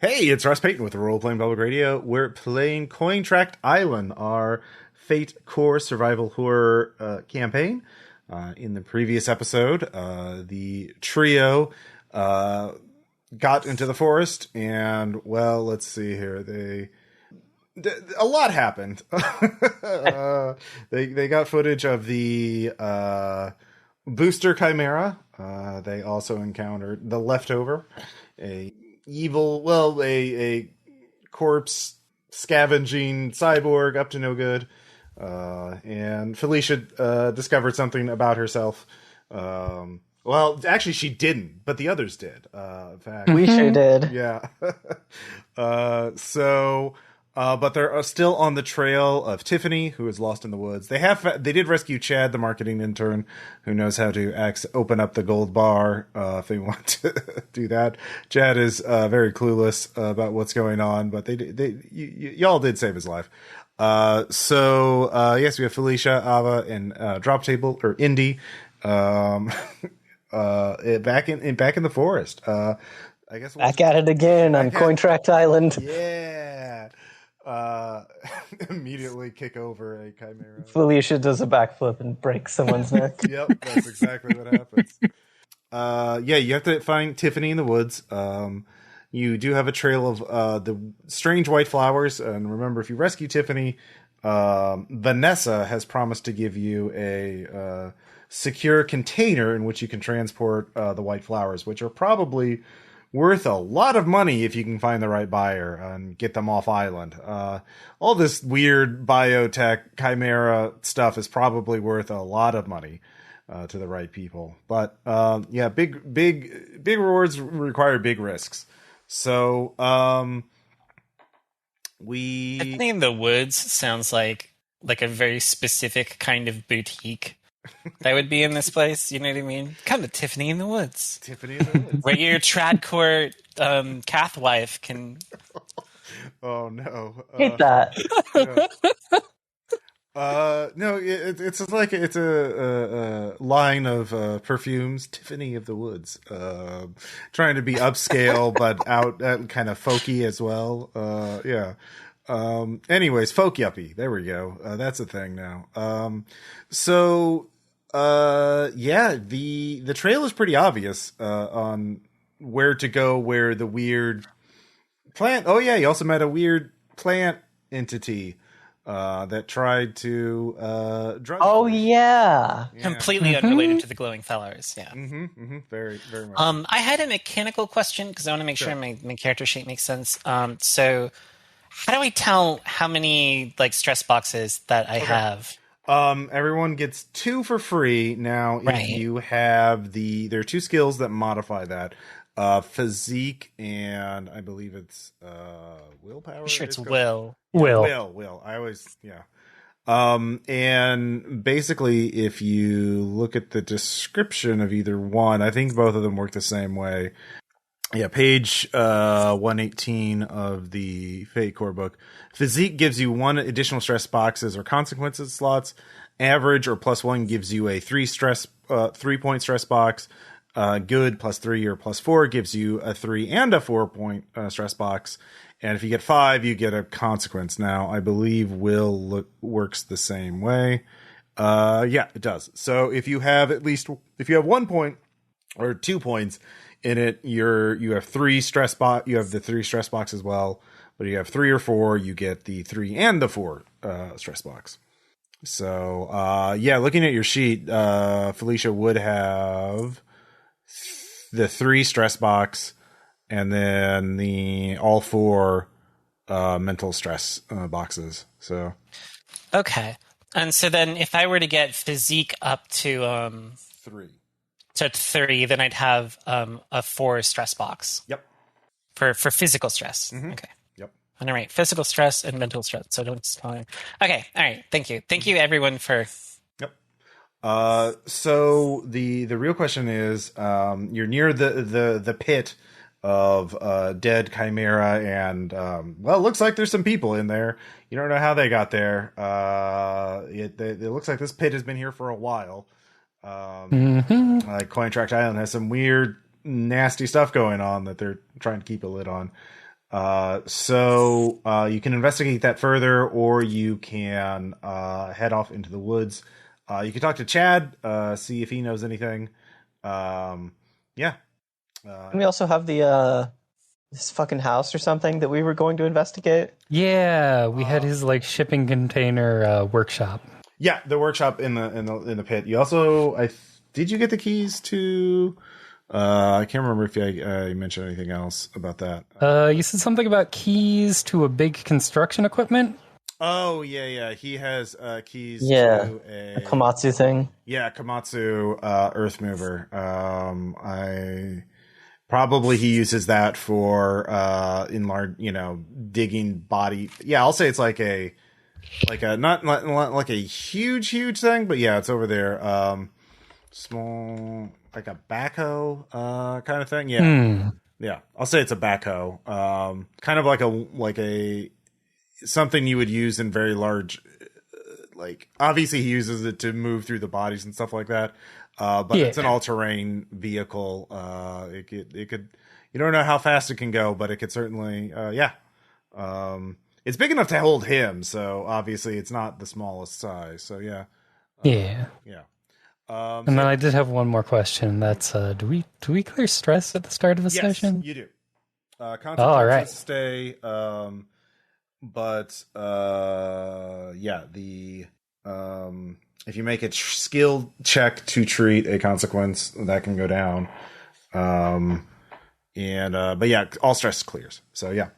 Hey, it's Russ Payton with Role Playing Public Radio. We're playing Cointract Island, our Fate Core survival horror campaign. In the previous episode, the trio got into the forest, and, well, let's see here. A lot happened. They got footage of the booster chimera. They also encountered the leftover, a corpse scavenging cyborg up to no good. And Felicia discovered something about herself. Well, actually, she didn't, but the others did. In fact, we sure did. Yeah. But they're still on the trail of Tiffany, who is lost in the woods. They did rescue Chad, the marketing intern, who knows how to open up the gold bar if they want to do that. Chad is very clueless about what's going on, but y'all did save his life. Yes, we have Felicia, Aava, and Drop Table or Indy, back in the forest. I guess back at it again on Cointract Island. Yeah. Immediately kick over a chimera. Felicia does a backflip and breaks someone's neck. Yep, that's exactly what happens. You have to find Tiffany in the woods. You do have a trail of the strange white flowers, and remember, if you rescue Tiffany, Vanessa has promised to give you a secure container in which you can transport the white flowers, which are probably worth a lot of money if you can find the right buyer and get them off island. All this weird biotech chimera stuff is probably worth a lot of money to the right people. But big rewards require big risks. So Tiffany in the woods sounds like a very specific kind of boutique that would be in this place. You know what I mean? Come to Tiffany in the woods. Tiffany in the woods. Where your tradcore Cath wife can... Oh, no. Hate that. No, it's like it's a line of perfumes. Tiffany of the Woods, trying to be upscale but out kind of folky as well. Anyways, folk yuppie. There we go. That's a thing now. The trail is pretty obvious on where to go. Where the weird plant. Oh yeah, you also met a weird plant entity that tried to drug. Oh yeah. Completely unrelated to the glowing flowers. Yeah. Very, very much. I had a mechanical question because I want to make sure my character sheet makes sense. So how do I tell how many stress boxes that I have? Everyone gets 2 for free. Now, if you have there are 2 skills that modify that. Physique and I believe it's willpower. I'm sure it's will. Will. I always and basically if you look at the description of either one, I think both of them work the same way. Yeah, page 118 of the Fate Core book. Physique gives you 1 additional stress boxes or consequences slots. Average or +1 gives you a 3-point stress box. Good +3 or +4 gives you a 3 and a 4-point stress box. And if you get 5, you get a consequence. Now, I believe will works the same way. Yeah, it does. So if you have 1 point or 2 points in it, you have 3 stress box. You have the 3 stress box as well. But if you have 3 or 4, you get the 3 and the 4 stress box. So looking at your sheet, Felicia would have the 3 stress box and then all 4 mental stress boxes. So okay, and so then if I were to get physique up to 3 to 3, then I'd have a 4 stress box. Yep. For physical stress. Mm-hmm. Okay. Yep. All right, physical stress and mental stress. So don't spell. Okay. All right. Thank you, everyone for. So the real question is, you're near the pit of dead chimera, and it looks like there's some people in there. You don't know how they got there. It looks like this pit has been here for a while. Like Cointract Island has some weird, nasty stuff going on that they're trying to keep a lid on. So you can investigate that further, or you can head off into the woods. You can talk to Chad, see if he knows anything. Yeah. And we also have the this fucking house or something that we were going to investigate. Yeah, we had his like shipping container workshop. Yeah, the workshop in the pit. You also, did you get the keys to? I can't remember if I mentioned anything else about that. You said something about keys to a big construction equipment. Oh yeah. He has keys Yeah, to a Komatsu thing. Yeah, Komatsu Earth Mover. Probably he uses that for digging body. Yeah, I'll say it's like a not like a huge thing, but yeah, it's over there. Small, like a backhoe kind of thing. Yeah. Yeah, I'll say it's a backhoe. Kind of like a something you would use in very large, like obviously he uses it to move through the bodies and stuff like that. But it's an all-terrain vehicle. It could, you don't know how fast it can go, but it could certainly, it's big enough to hold him. So obviously it's not the smallest size. So yeah. Yeah. And then I did have one more question. That's, do we clear stress at the start of a session? You do. All right. Stay. If you make a skill check to treat a consequence, that can go down. But yeah, all stress clears. So yeah,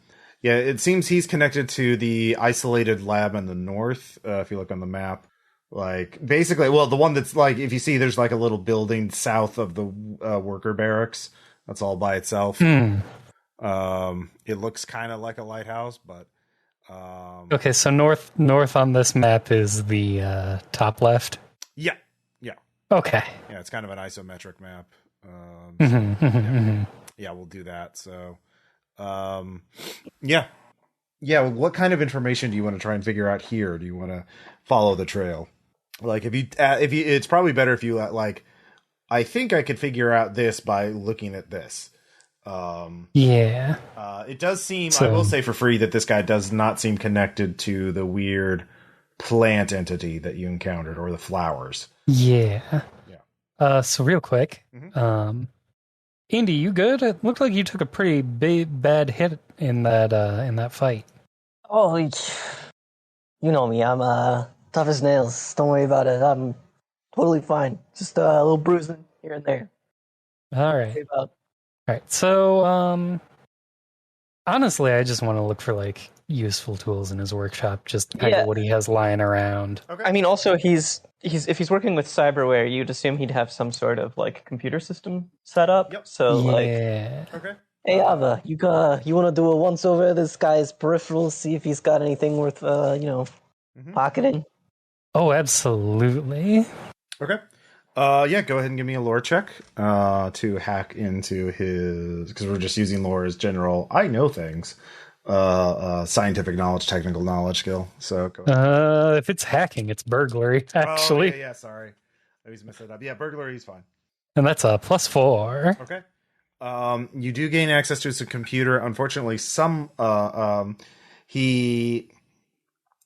it seems he's connected to the isolated lab in the north. If you look on the map, like basically, well, the one that's like, if you see, there's like a little building south of the worker barracks. That's all by itself. It looks kind of like a lighthouse, but. Okay, so north on this map is the top left. Yeah. Okay. Yeah, it's kind of an isometric map. Yeah, we'll do that. So, yeah. What kind of information do you want to try and figure out here? Do you want to follow the trail? Like, if you, it's probably better if you like. I think I could figure out this by looking at this. It does seem, I will say for free, that this guy does not seem connected to the weird plant entity that you encountered, or the flowers. So real quick, Indy, you good? It looked like you took a pretty bad hit in that fight. Oh, you know me. I'm tough as nails. Don't worry about it. I'm totally fine. Just a little bruising here and there. All right. So, honestly, I just want to look for like useful tools in his workshop, just kind of what he has lying around. Okay. I mean, also he's if he's working with cyberware, you'd assume he'd have some sort of like computer system set up. Yep. So Okay. Hey Aava, you want to do a once over this guy's peripherals, see if he's got anything worth pocketing? Oh, absolutely. Okay. Go ahead and give me a lore check to hack into his, because we're just using lore as general. I know things. Scientific knowledge, technical knowledge skill. So go ahead. If it's hacking, it's burglary. Actually, yeah. Sorry, I always mess it up. Yeah, burglary is fine. And that's a +4. Okay. You do gain access to his computer. Unfortunately, he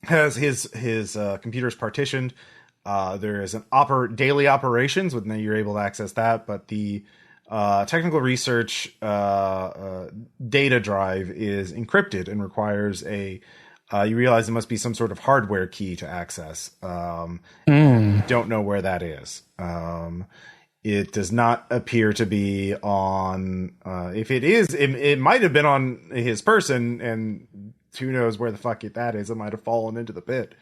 has his computer's partitioned. There is an daily operations, with you're able to access that, but the technical research data drive is encrypted and requires you realize there must be some sort of hardware key to access. Don't know where that is. It does not appear to be on, if it is, it might have been on his person, and who knows where the fuck that is. It might have fallen into the pit.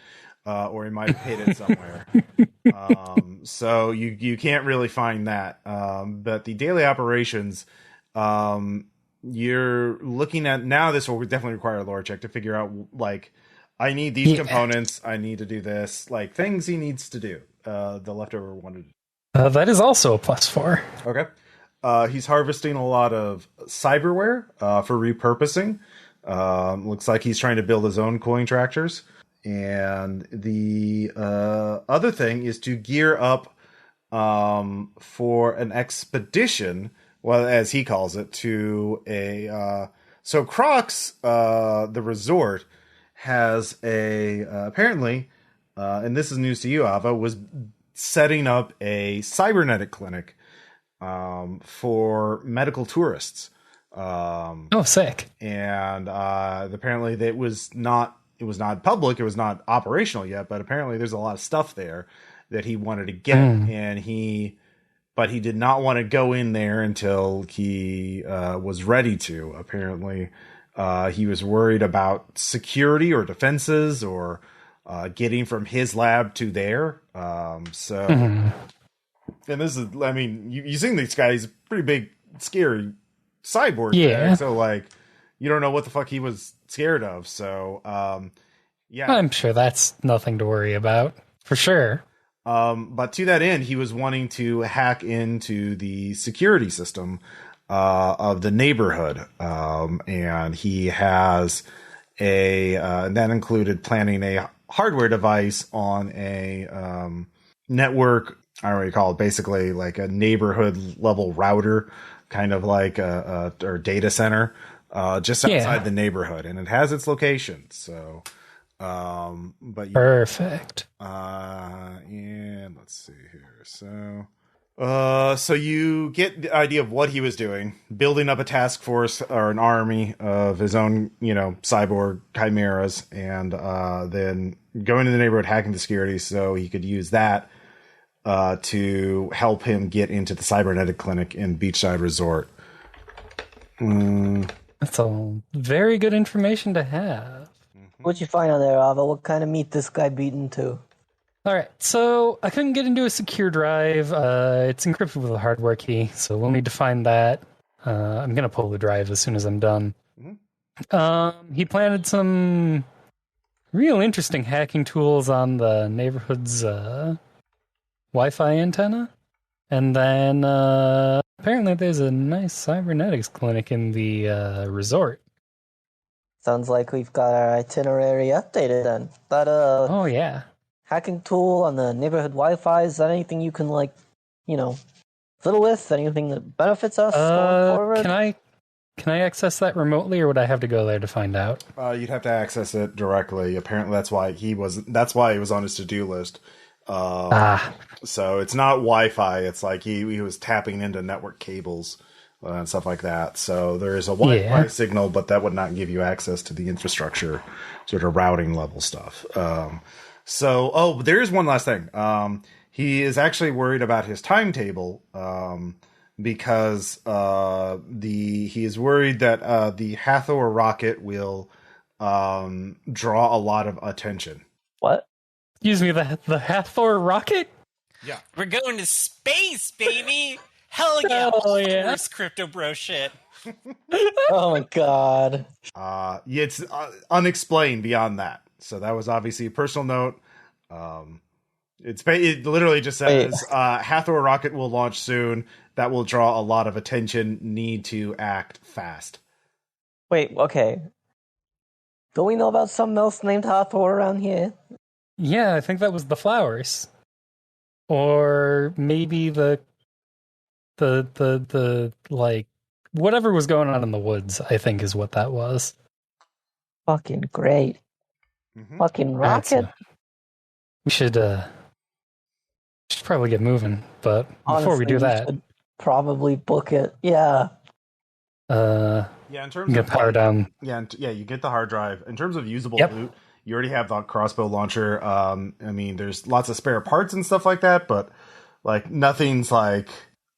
Or he might have hid it somewhere. So you can't really find that. But the daily operations, you're looking at now. This will definitely require a lore check to figure out, like, I need these components. I need to do this, like things he needs to do. The leftover wanted. That is also a +4. Okay. He's harvesting a lot of cyberware for repurposing. Looks like he's trying to build his own Cointractors. And the other thing is to gear up for an expedition, well, as he calls it, to a So Crocs, the resort, has apparently, and this is news to you, Aava, was setting up a cybernetic clinic for medical tourists. Sick. And apparently it was not public, it was not operational yet, but apparently there's a lot of stuff there that he wanted to get, but he did not want to go in there until he was ready to. Apparently, he was worried about security or defenses or getting from his lab to there. And this is, I mean, you seen this guy, he's a pretty big, scary cyborg. Yeah. So, like, you don't know what the fuck he was scared of. So, yeah. I'm sure that's nothing to worry about, for sure. But to that end, he was wanting to hack into the security system of the neighborhood. And he has that included planning a hardware device on a network. I don't know what you call it, basically like a neighborhood level router, kind of like or data center, just outside the neighborhood. And it has its location. So, but perfect. And let's see here. So you get the idea of what he was doing, building up a task force or an army of his own, cyborg chimeras, and then going to the neighborhood, hacking the security so he could use that to help him get into the cybernetic clinic in Beachside Resort. That's all very good information to have. What'd you find on there, Aava? What kind of meat this guy beaten to? All right, so I couldn't get into a secure drive. It's encrypted with a hardware key, so we'll need to find that. I'm going to pull the drive as soon as I'm done. He planted some real interesting hacking tools on the neighborhood's Wi-Fi antenna. And then apparently there's a nice cybernetics clinic in the resort. Sounds like we've got our itinerary updated then. That oh yeah, hacking tool on the neighborhood Wi-Fi, is that anything you can fiddle with? Anything that benefits us going forward? Can I access that remotely, or would I have to go there to find out? You'd have to access it directly. Apparently that's why it was on his to-do list. So it's not Wi-Fi. It's like he was tapping into network cables and stuff like that. So there is a Wi-Fi signal, but that would not give you access to the infrastructure, sort of routing level stuff. There is one last thing. He is actually worried about his timetable because he is worried that the Hathor rocket will draw a lot of attention. What? Excuse me, the Hathor rocket? Yeah. We're going to space, baby! Hell yeah! Oh, yeah. First crypto bro shit. Oh my god. It's unexplained beyond that. So that was obviously a personal note. It literally just says Hathor rocket will launch soon. That will draw a lot of attention. Need to act fast. Wait, okay. Do we know about something else named Hathor around here? Yeah, I think that was the flowers. Or maybe the like whatever was going on in the woods, I think is what that was. Fucking great. Fucking rocket. We should probably get moving, but Honestly, before we do that, should probably book it. Yeah. In terms of power down. You get the hard drive. In terms of usable loot, you already have the crossbow launcher. I mean, there's lots of spare parts and stuff like that, but like nothing's like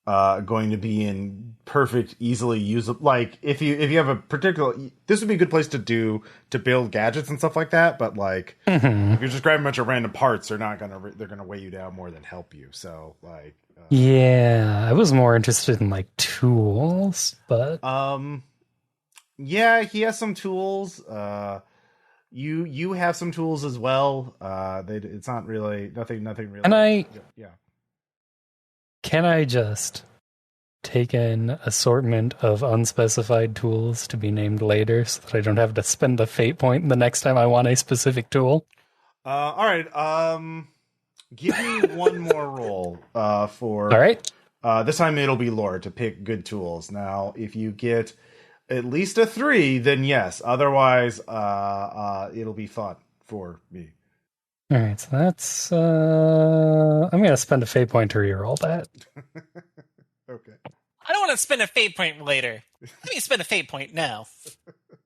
going to be in perfect, easily usable. Like if you have a particular, this would be a good place to build gadgets and stuff like that. But like if you're just grabbing a bunch of random parts, they're gonna weigh you down more than help you. So like, I was more interested in like tools, but he has some tools. You have some tools as well. It's not really nothing really. Can I just take an assortment of unspecified tools to be named later so that I don't have to spend a fate point the next time I want a specific tool? All right. Give me one more roll for. All right. This time it'll be lore to pick good tools. Now, if you get at least a 3, then yes. Otherwise, it'll be fun for me. All right, so that's. I'm gonna spend a fate point to reroll that. Okay. I don't want to spend a fate point later. Let me spend a fate point now.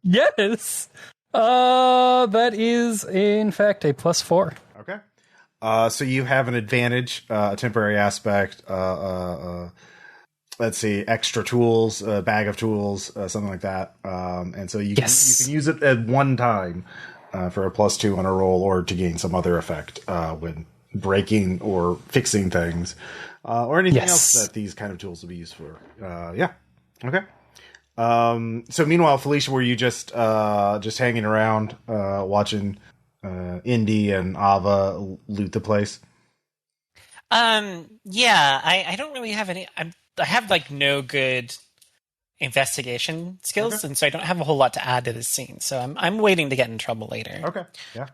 Yes. That is in fact a +4. Okay. So you have an advantage, a temporary aspect. Let's see, extra tools, a bag of tools, something like that. And so you can use it at one time for a +2 on a roll, or to gain some other effect when breaking or fixing things, or anything else that these kind of tools will be used for. Yeah. Okay. So meanwhile, Felicia, were you just hanging around, watching Indy and Aava loot the place? Yeah, I don't really have any. I have like no good investigation skills, and so I don't have a whole lot to add to this scene. So I'm waiting to get in trouble later. Okay. Yeah.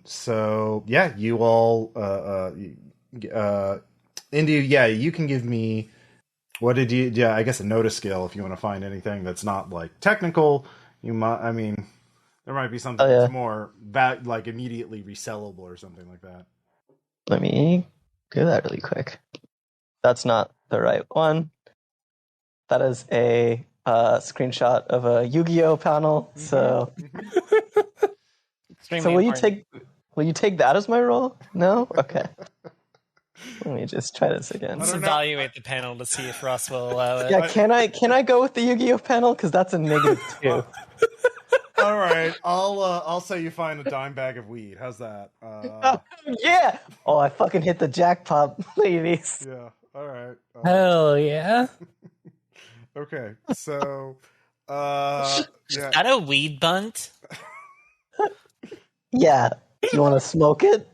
So yeah, you all, Indy, yeah, you can give me, what did you, yeah, I guess a notice skill if you want to find anything that's not like technical. You might, I mean, there might be something that's more like immediately resellable or something like that. Let me do that really quick. That's not the right one. That is a screenshot of a Yu-Gi-Oh panel. So, Extremely so will important. you take that as my role? No? Okay. Let me just try this again. Let's evaluate the panel to see if Ross will allow it. Yeah, can I go with the Yu-Gi-Oh panel? Because that's a -2. All right, I'll say you find a dime bag of weed. How's that? Yeah. Oh, I fucking hit the jackpot, ladies. Yeah. All right. Hell yeah. Okay. So, yeah. Is that a weed bunt? Yeah. Do you want to smoke it?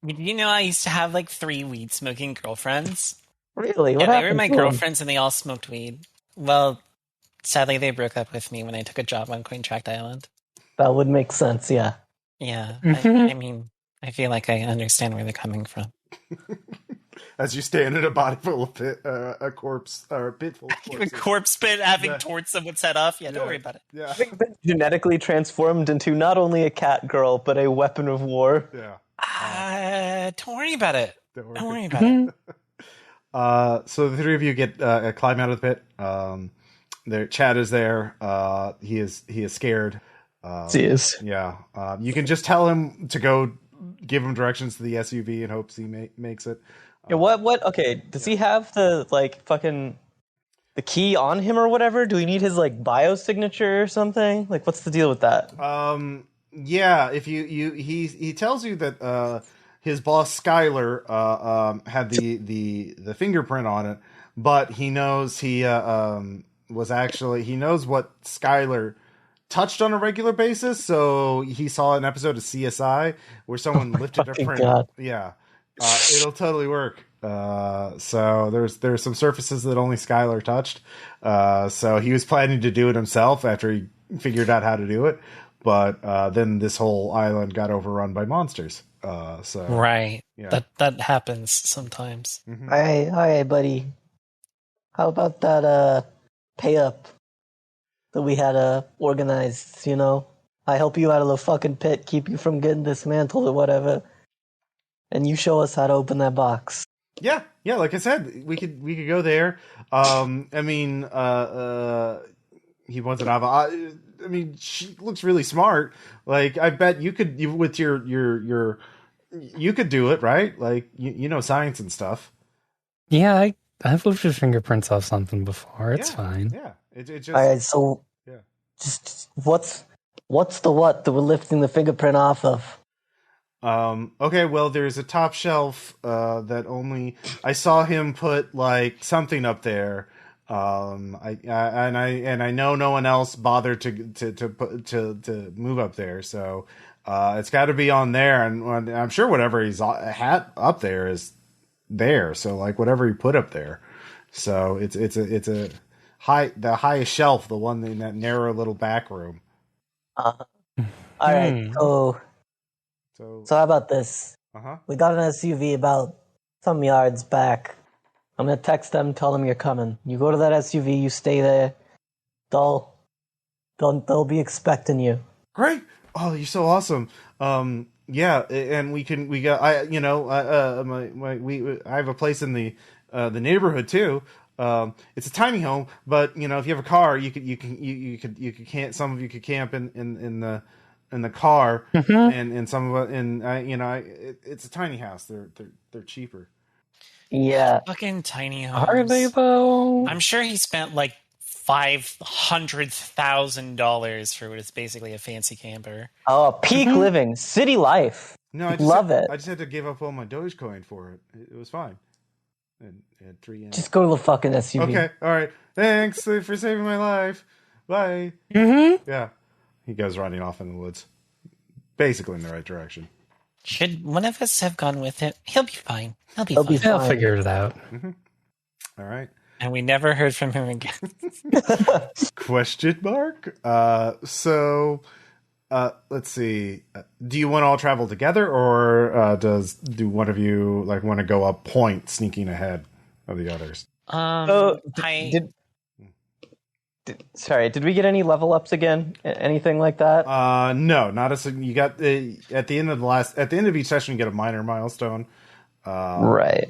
You know, I used to have like 3 weed smoking girlfriends. Really? What Yeah, they were happened my to 'em? girlfriends, and they all smoked weed. Well, sadly, they broke up with me when I took a job on Cointract Island. That would make sense, yeah. Yeah, I mean, I feel like I understand where they're coming from. As you stand in a body full of a corpse or a pit full of A corpses. corpse pit having towards someone's head off. Yeah, don't worry about it. Yeah. Genetically transformed into not only a cat girl, but a weapon of war. Yeah. Don't worry about it. Don't Don't worry about it. So the 3 of you get climb out of the pit. There, Chad is there. He is scared. He is. Yeah. You can just tell him to go, give him directions to the SUV in hopes he makes it. Yeah, what? Okay, does he have the, like, fucking, the key on him or whatever? Do we need his, like, biosignature or something? Like, what's the deal with that? Yeah, if he tells you that his boss Skylar had the fingerprint on it, but he knows he was actually, he knows what Skylar touched on a regular basis, so he saw an episode of CSI where someone lifted a print. God. Yeah. It'll totally work. So there's some surfaces that only Skylar touched. So he was planning to do it himself after he figured out how to do it. But then this whole island got overrun by monsters. So Right. Yeah. That happens sometimes. Mhm. All right, buddy. How about that pay up that we had organized, you know? I help you out of the fucking pit, keep you from getting dismantled or whatever. And you show us how to open that box. Yeah, like I said, we could go there. I mean, he wants an Aava. I mean, she looks really smart. Like, I bet you could, with your you could do it, right? Like, you know science and stuff. Yeah, I've lifted fingerprints off something before. It's fine. Yeah, it just. All right, so Yeah. just what's the what that we're lifting the fingerprint off of? Okay, well, there's a top shelf that only I saw him put like something up there. I know no one else bothered to move up there, so it's got to be on there, and I'm sure whatever he's hat up there is there. So like whatever he put up there, so it's a the highest shelf, the one in that narrow little back room. All right, so how about this? We got an SUV about some yards back. I'm gonna text them, tell them you're coming. You go to that SUV, you stay there. they'll be expecting you. Great. Oh, you're so awesome. Yeah, and I have a place in the neighborhood too. It's a tiny home, but if you have a car, you could camp. Some of you could camp in the car, and some of it, and it's a tiny house. They're cheaper. Yeah. Fucking tiny homes. Are they though? I'm sure he spent like $500,000 for what is basically a fancy camper. Oh, peak living, city life. No, I just had to give up all my Dogecoin for it. It was fine. And had 3. Just go to the fucking SUV. Okay, all right. Thanks for saving my life. Bye. Yeah, he goes running off in the woods, basically in the right direction. Should one of us have gone with him? He'll be fine. He'll be fine. They'll figure it out. All right. And we never heard from him again. Question mark? So, let's see. Do you want to all travel together, or do one of you want to go up point, sneaking ahead of the others? Did we get any level ups again? Anything like that? No, not a. You got at the end of each session, you get a minor milestone. Right.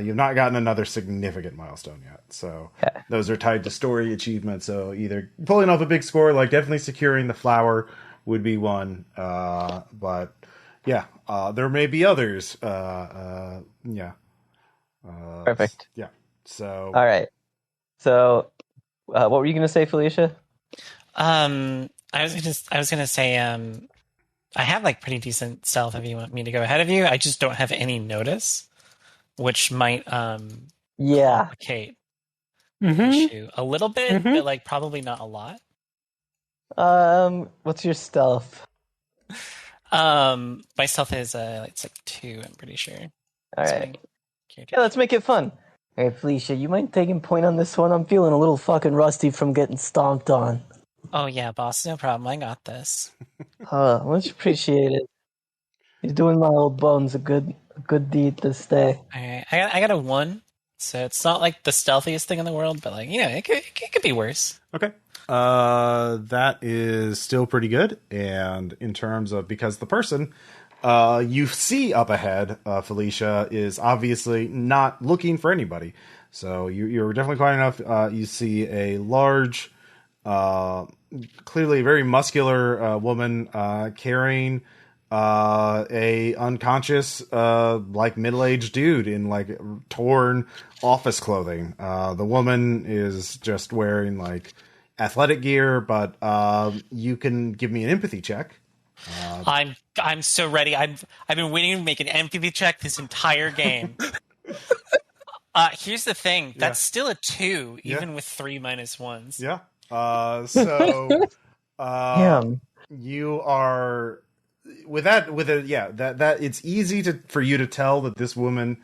You've not gotten another significant milestone yet, so those are tied to story achievements. So either pulling off a big score, definitely securing the flower, would be one. But yeah, there may be others. Yeah. Perfect. Yeah. So. All right. So, what were you going to say, Felicia? I was gonna say, I have pretty decent stealth if you want me to go ahead of you. I just don't have any notice, which might complicate the issue a little bit, but probably not a lot. What's your stealth? My stealth is it's 2, I'm pretty sure. All right. Yeah, let's make it fun. All right, Felicia, you mind taking point on this one? I'm feeling a little fucking rusty from getting stomped on. Oh yeah, boss, no problem. I got this. Much appreciated. You're doing my old bones a good deed this day. All right, I got a 1, so it's not the stealthiest thing in the world, but it could be worse. Okay. That is still pretty good, and in terms of because the person you see up ahead, Felicia, is obviously not looking for anybody. So you're definitely quiet enough. You see a large, clearly very muscular woman carrying a unconscious, middle-aged dude in torn office clothing. The woman is just wearing athletic gear, but you can give me an empathy check. I'm so ready. I've been waiting to make an empathy check this entire game. Here's the thing. That's still a 2, even with 3 -1s. Yeah. So you are that it's easy for you to tell that this woman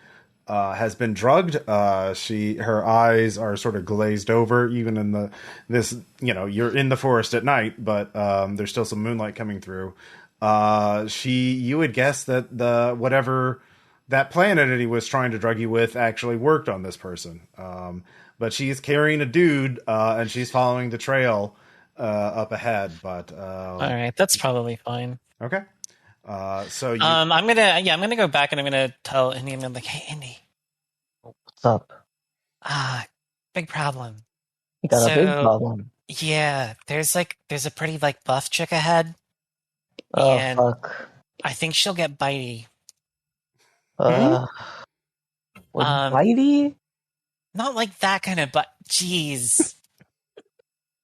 has been drugged. Her eyes are sort of glazed over, even in you're in the forest at night, but there's still some moonlight coming through. You would guess that whatever that plant entity was trying to drug you with actually worked on this person. But she's carrying a dude, and she's following the trail up ahead. But all right, that's probably fine. Okay. So I'm gonna go back and I'm gonna tell Indy. I'm like, hey, Indy, what's up? Big problem. You got a big problem. Yeah, there's a pretty buff chick ahead. Oh and fuck! I think she'll get bitey. Bitey? Not like that kind of, but jeez.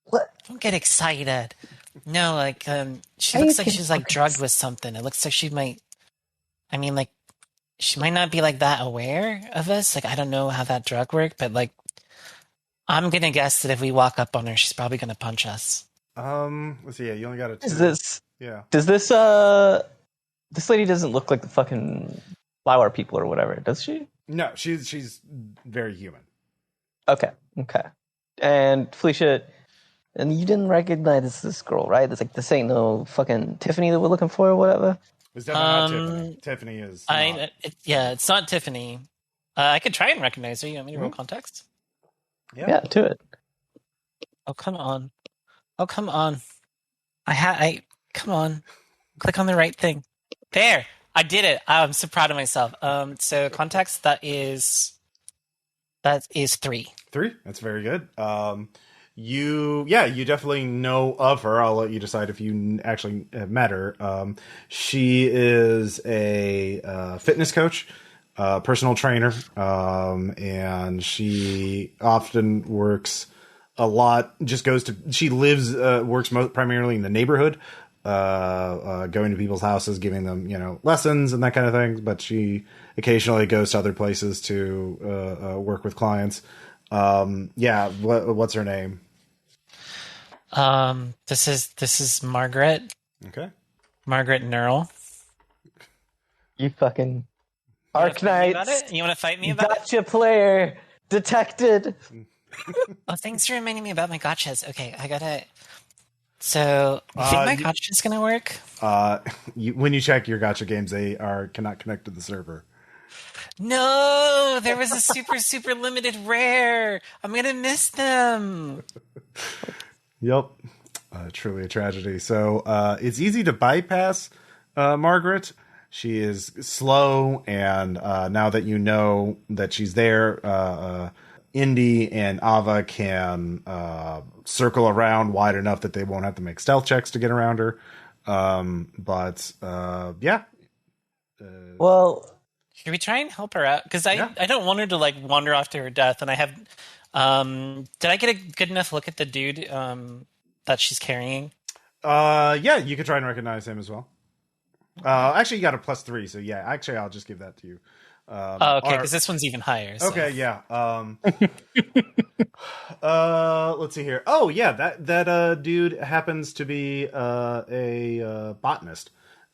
What? Don't get excited. No, she looks like she's drugged with something. It looks like she might. I mean, she might not be that aware of us. I don't know how that drug worked, but I'm gonna guess that if we walk up on her, she's probably gonna punch us. Let's see. Yeah, you only got a 2. Is this? Yeah. Does this this lady doesn't look like the fucking flower people or whatever, does she? No, she's very human. Okay. And Felicia, and you didn't recognize this girl, right? It's this ain't no fucking Tiffany that we're looking for or whatever. It's definitely not Tiffany. Tiffany is. It's not Tiffany. I could try and recognize her. You want me to roll context? Yeah, to it. Oh, come on. Oh, come on. Come on. Click on the right thing. There. I did it. I'm so proud of myself. So context, that is 3. 3. That's very good. You definitely know of her. I'll let you decide if you actually have met her. She is a fitness coach, personal trainer, and she often works a lot. She lives, works primarily in the neighborhood, going to people's houses, giving them, lessons and that kind of thing. But she occasionally goes to other places to work with clients. What's her name? This is Margaret. Okay. Margaret Neural. You fucking Arknights. You want to fight me about it? Gotcha player detected. Oh, thanks for reminding me about my gotchas. Okay, I gotta. So, you think my gotcha's gonna work? When you check your gotcha games, they cannot connect to the server. No, there was a super limited rare. I'm gonna miss them. Yep. Truly a tragedy. So it's easy to bypass Margaret. She is slow, and now that you know that she's there, Indy and Aava can circle around wide enough that they won't have to make stealth checks to get around her. Well, should we try and help her out? Because I don't want her to like wander off to her death. And I have, did I get a good enough look at the dude that she's carrying? You could try and recognize him as well. Actually, you got a +3, so yeah. Actually, I'll just give that to you. Okay, because this one's even higher. So. Okay, yeah. Let's see here. Oh, yeah, that dude happens to be a botanist.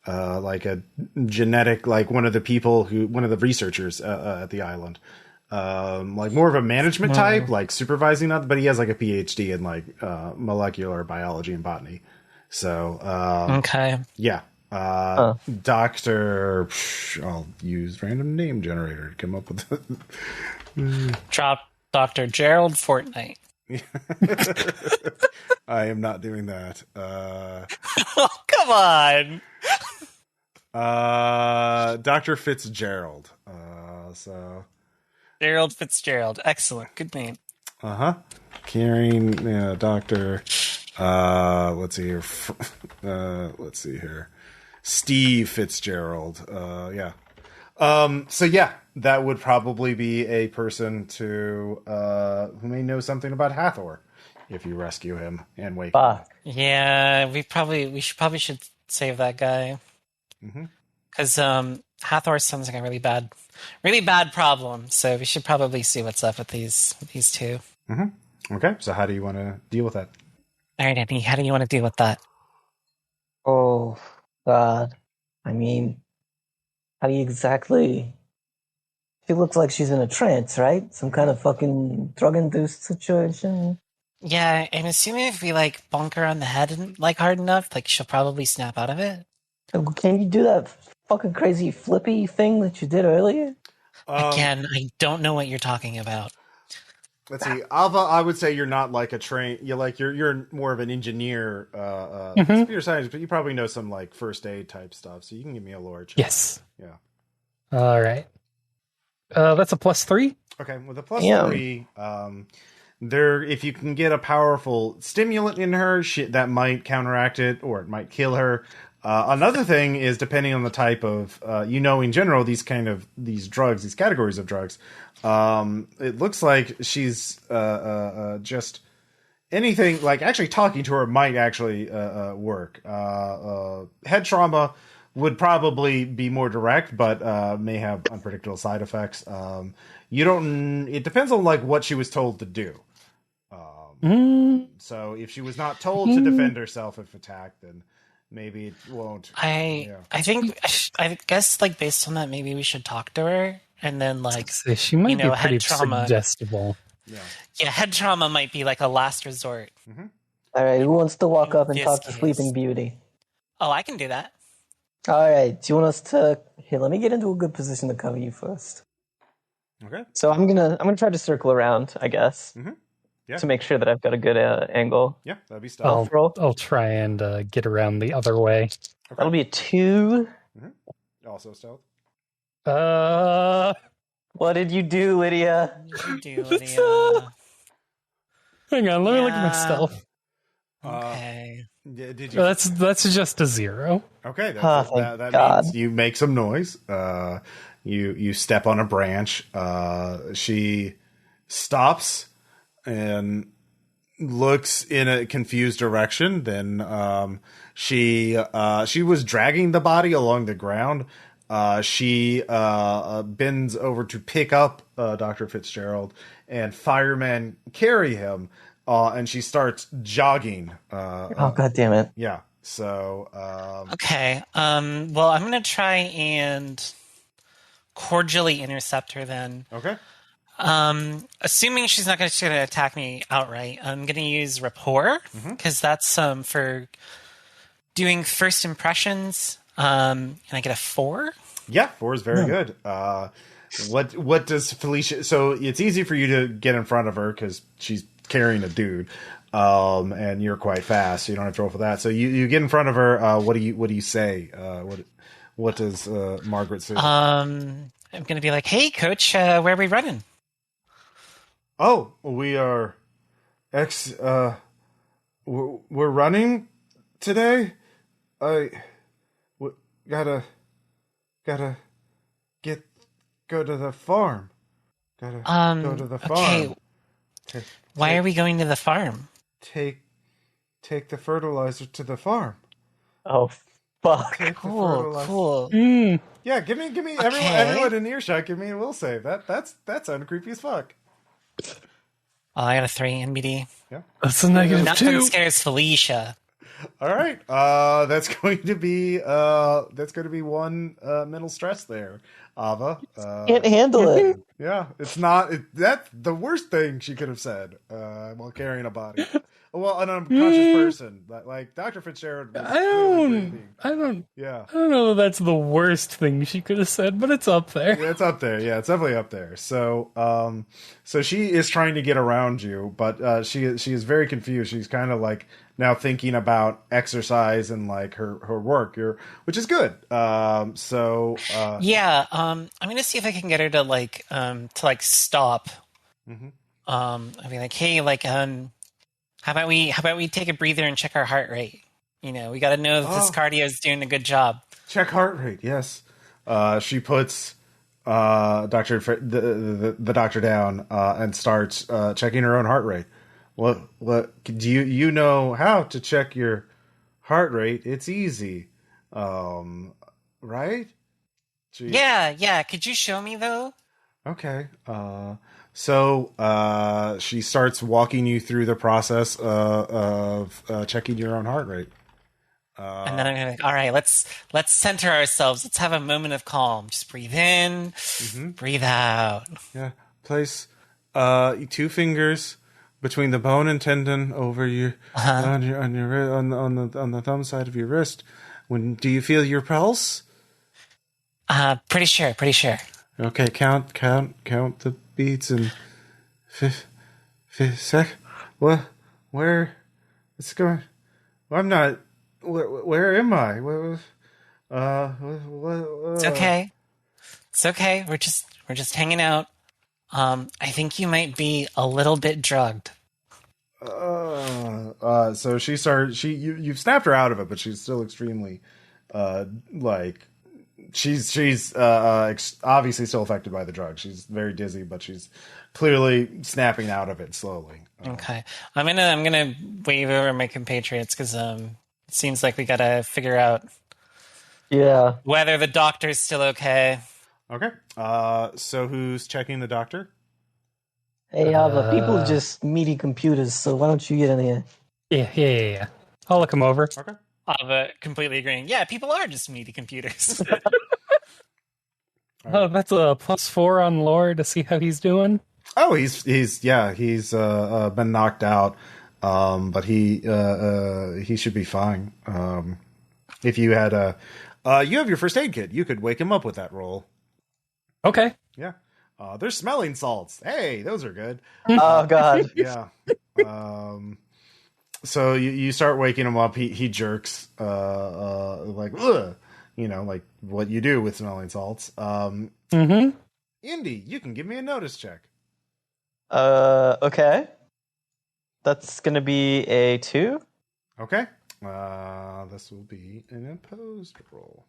Like a genetic, like one of the researchers at the island. Like more of a management type, like supervising that, but he has like a PhD in like molecular biology and botany. So okay, yeah. Doctor, I'll use random name generator to come up with drop Dr. Gerald Fortnite. I am not doing that. Oh, come on. Dr. Fitzgerald. Gerald Fitzgerald. Excellent. Good name. Carrying Doctor. Let's see here. Steve Fitzgerald. Yeah. So yeah, that would probably be a person who may know something about Hathor if you rescue him and wake him. Yeah, we should save that guy. Because Hathor sounds like a really bad problem. So we should probably see what's up with these two. Okay, so how do you want to deal with that? All right, Andy, how do you want to deal with that? Oh, God. I mean, how do you exactly... She looks like she's in a trance, right? Some kind of fucking drug-induced situation? Yeah, I'm assuming if we, like, bonk her on the head, like, hard enough, like, she'll probably snap out of it. Can you do that fucking crazy flippy thing that you did earlier? Again, I don't know what you're talking about. Let's see, Aava. I would say you're not like a you're more of an engineer, computer science, but you probably know some like first aid type stuff. So you can give me a lore check. Yes. Yeah. All right. That's a +3. Okay, with a +3, if you can get a powerful stimulant in her, that might counteract it, or it might kill her. Another thing is, depending on the type of, in general, these drugs, these categories of drugs, it looks like she's just anything, like actually talking to her might actually work. Head trauma would probably be more direct, but may have unpredictable side effects. It depends on like what she was told to do. So if she was not told to defend herself if attacked, then maybe it won't. I guess like based on that, maybe we should talk to her and then like she might be pretty head trauma. suggestible. Yeah, head trauma might be like a last resort. All right, who wants to walk up and talk to Sleeping Beauty? Oh, I can do that. All right, do you want us to? Here, let me get into a good position to cover you first. Okay. So I'm gonna try to circle around, I guess. to make sure that I've got a good angle. Yeah, that'd be stealth. I'll try and get around the other way. Okay. That'll be a 2. Also stealth. What did you do, Lydia? What did you do, Lydia? Hang on, let me look at my stealth. Okay. Did you? That's just a 0. Okay, that God. means you make some noise. You step on a branch. She stops and looks in a confused direction. Then she was dragging the body along the ground. She bends over to pick up Dr. Fitzgerald, and firemen carry him. And she starts jogging. Oh, God damn it. Yeah. So. Okay. Well, I'm gonna try and cordially intercept her then. Okay. Assuming she's not going to attack me outright, I'm going to use rapport because that's for doing first impressions. And I get a 4. Yeah, 4 is very good. What does Felicia? So it's easy for you to get in front of her because she's carrying a dude, and you're quite fast, so you don't have to roll for that. So you get in front of her. What do you say? What does Margaret say? I'm going to be like, "Hey, coach, where are we running?" Oh, we are we're running today. Gotta go to the farm. Go to the farm. Okay. Why are we going to the farm? Take the fertilizer to the farm. Oh, fuck. Cool. Yeah, give me everyone in earshot. Give me a will save. That's uncreepy as fuck. Oh, I got a 3 NBD. Yeah, that's a -2. Nothing scares Felicia. All right. That's going to be 1 mental stress there, Aava. Can't handle it. Yeah, it's not. That's the worst thing she could have said while carrying a body. Well, an unconscious person, like Dr. Fitzgerald. I don't know if that's the worst thing she could have said, but it's up there. Yeah, it's up there. Yeah, it's definitely up there. So, so she is trying to get around you, but she is very confused. She's kind of like now thinking about exercise and like her work, which is good. I'm gonna see if I can get her to stop. I'll be like, hey, how about we take a breather and check our heart rate? You know, we got to know that this cardio is doing a good job. Check heart rate. Yes. She puts the doctor down and starts checking her own heart rate. What do you know how to check your heart rate? It's easy. Right? Yeah. Could you show me though? Okay. So she starts walking you through the process of checking your own heart rate. And then I'm gonna be like, all right, let's center ourselves. Let's have a moment of calm. Just breathe in, breathe out. Yeah. Place 2 fingers between the bone and tendon over your on the thumb side of your wrist. Do you feel your pulse? Pretty sure. Okay, count the beats and what? Where? It's going. I'm not. Where am I? It's okay. It's okay. We're just hanging out. I think you might be a little bit drugged. So she started. You've snapped her out of it, but she's still extremely, she's obviously still affected by the drug. She's very dizzy, but she's clearly snapping out of it slowly. Okay, I'm gonna wave over my compatriots because it seems like we gotta figure out whether the doctor's still okay. Okay. So who's checking the doctor? Hey, Aava, people are just meaty computers, so why don't you get in here? Yeah. I'll look him over. Okay. Aava completely agreeing. Yeah, people are just meaty computers. Oh, that's a +4 on lore to see how he's doing. Oh, he's been knocked out, but he should be fine. If you had you have your first aid kit, you could wake him up with that roll. Okay. Yeah. They're smelling salts. Hey, those are good. Oh God. Yeah. So you start waking him up. He jerks, like, ugh, like what you do with smelling salts. Mm-hmm. Indy, you can give me a notice check. Okay. That's gonna be a 2. Okay. This will be an opposed roll.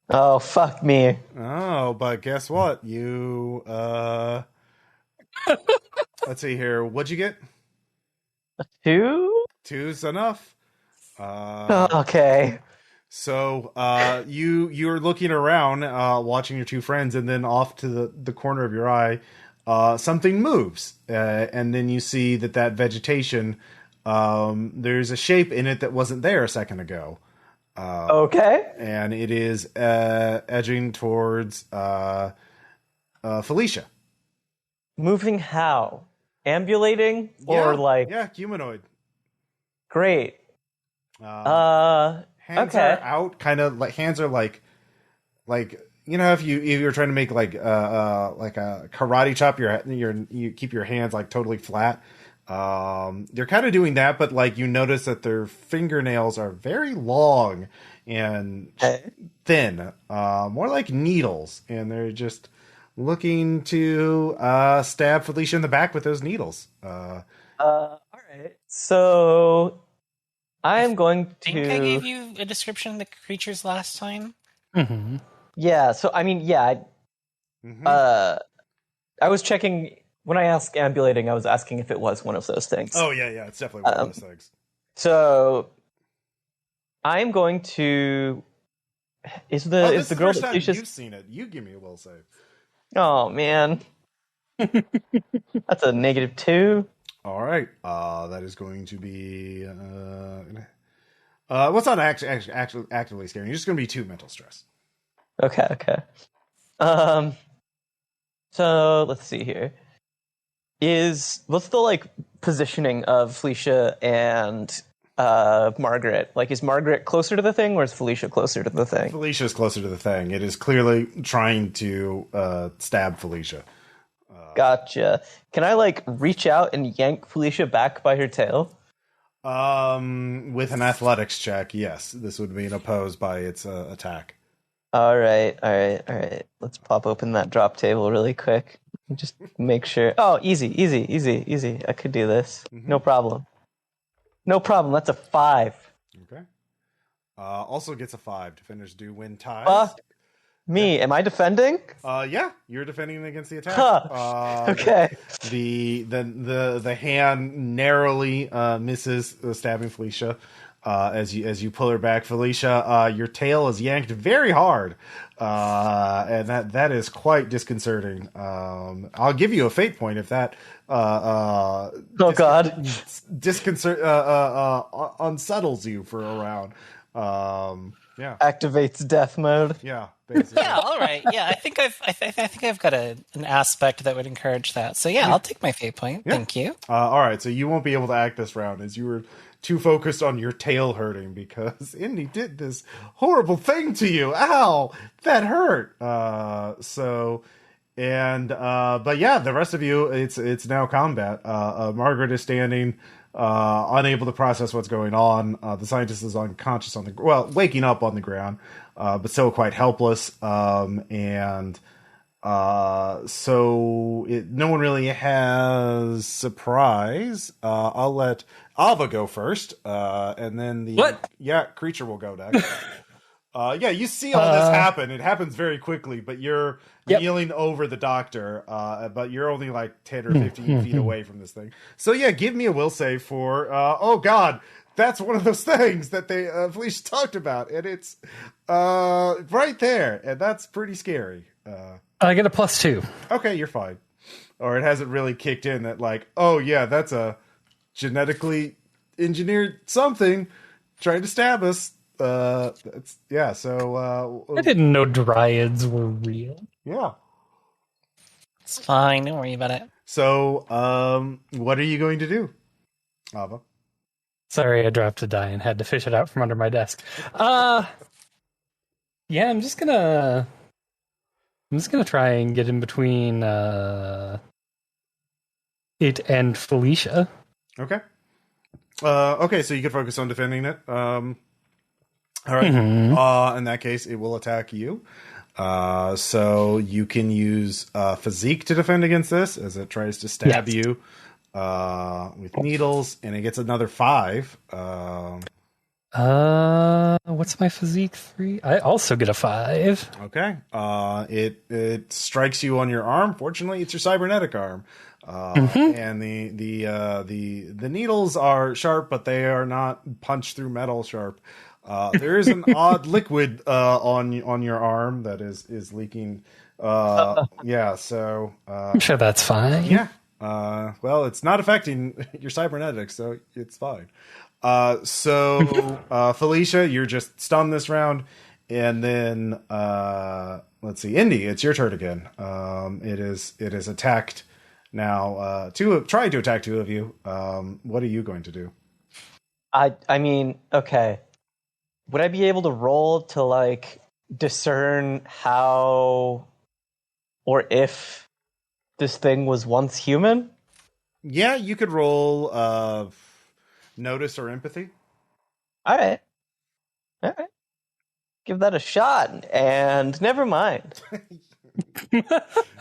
Oh, fuck me. Oh, but guess what? You, let's see here. What'd you get? 2? 2's enough. Okay. So you're looking around, watching your two friends, and then off to the corner of your eye, something moves, and then you see that vegetation, there's a shape in it that wasn't there a second ago. Okay. And it is edging towards Felicia. Moving how? Ambulating or humanoid. Great. Hands Okay. are out, kind of like hands are like if you're trying to make like a karate chop, you keep your hands like totally flat. They're kind of doing that, but like you notice that their fingernails are very long and thin, more like needles, and they're just looking to stab Felicia in the back with those needles. All right. So I'm going to. I think I gave you a description of the creatures last time. Mm-hmm. Yeah. So I mean, yeah. I was checking when I asked ambulating. I was asking if it was one of those things. Oh yeah, it's definitely one of those things. So I'm going to. Is the girl that Felicia's... You've seen it? You give me a will save. Oh man, that's a -2. All right, that is going to be what's not actively scaring you? It's just going to be 2 mental stress. Okay. So let's see here. What's the positioning of Felicia and Margaret? Like, is Margaret closer to the thing, or is Felicia closer to the thing? Felicia's closer to the thing. It is clearly trying to stab Felicia. Gotcha. Can I reach out and yank Felicia back by her tail? With an athletics check, yes. This would be an opposed by its attack. All right. Let's pop open that drop table really quick. Just make sure. Oh, easy. I could do this. Mm-hmm. No problem. That's a 5. Okay. Also gets a 5. Defenders do win ties. Me, am I defending? Yeah, you're defending against the attack. Okay. The hand narrowly misses stabbing Felicia. As you pull her back, Felicia, your tail is yanked very hard, and that is quite disconcerting. I'll give you a fate point if that unsettles you for a round. Yeah, activates death mode. Yeah, basically. Yeah, all right. Yeah, I think I've got an aspect that would encourage that. So yeah, I'll take my fate point. Yeah. Thank you. All right, so you won't be able to act this round as you were too focused on your tail hurting because Indy did this horrible thing to you. Ow, that hurt. But yeah, the rest of you, it's now combat. Margaret is standing, unable to process what's going on. The scientist is unconscious waking up on the ground, but still quite helpless. So no one really has surprise. I'll let Aava go first, and then creature will go next. You see all this happen. It happens very quickly, but you're kneeling over the doctor, but you're only 10 or 15 feet away from this thing. So give me a will save for, oh god, that's one of those things that they Felicia talked about, and it's right there, and that's pretty scary. I get a +2. Okay, you're fine. Or it hasn't really kicked in that oh yeah, that's a genetically engineered something trying to stab us. So I didn't know Dryads were real. Yeah. It's fine, don't worry about it. So, what are you going to do, Aava? Sorry, I dropped a die and had to fish it out from under my desk. I'm just gonna I'm just gonna try and get in between it and Felicia. Okay. Okay, so you can focus on defending it. All right. In that case, it will attack you. So you can use physique to defend against this as it tries to stab you with needles, and it gets another 5. What's my physique 3? I also get a 5. Okay. It strikes you on your arm. Fortunately, it's your cybernetic arm. And the needles are sharp, but they are not punch through metal sharp. There is an odd liquid on your arm that is leaking. Yeah, so I'm sure that's fine. yeah. Well, it's not affecting your cybernetics, so it's fine. So Felicia, you're just stunned this round, and then let's see, Indy, it's your turn again. It is attacked now. Trying to attack 2 of you. What are you going to do? I mean, okay. Would I be able to roll to like discern how or if this thing was once human? Yeah, you could roll notice or empathy. All right. Give that a shot, and never mind.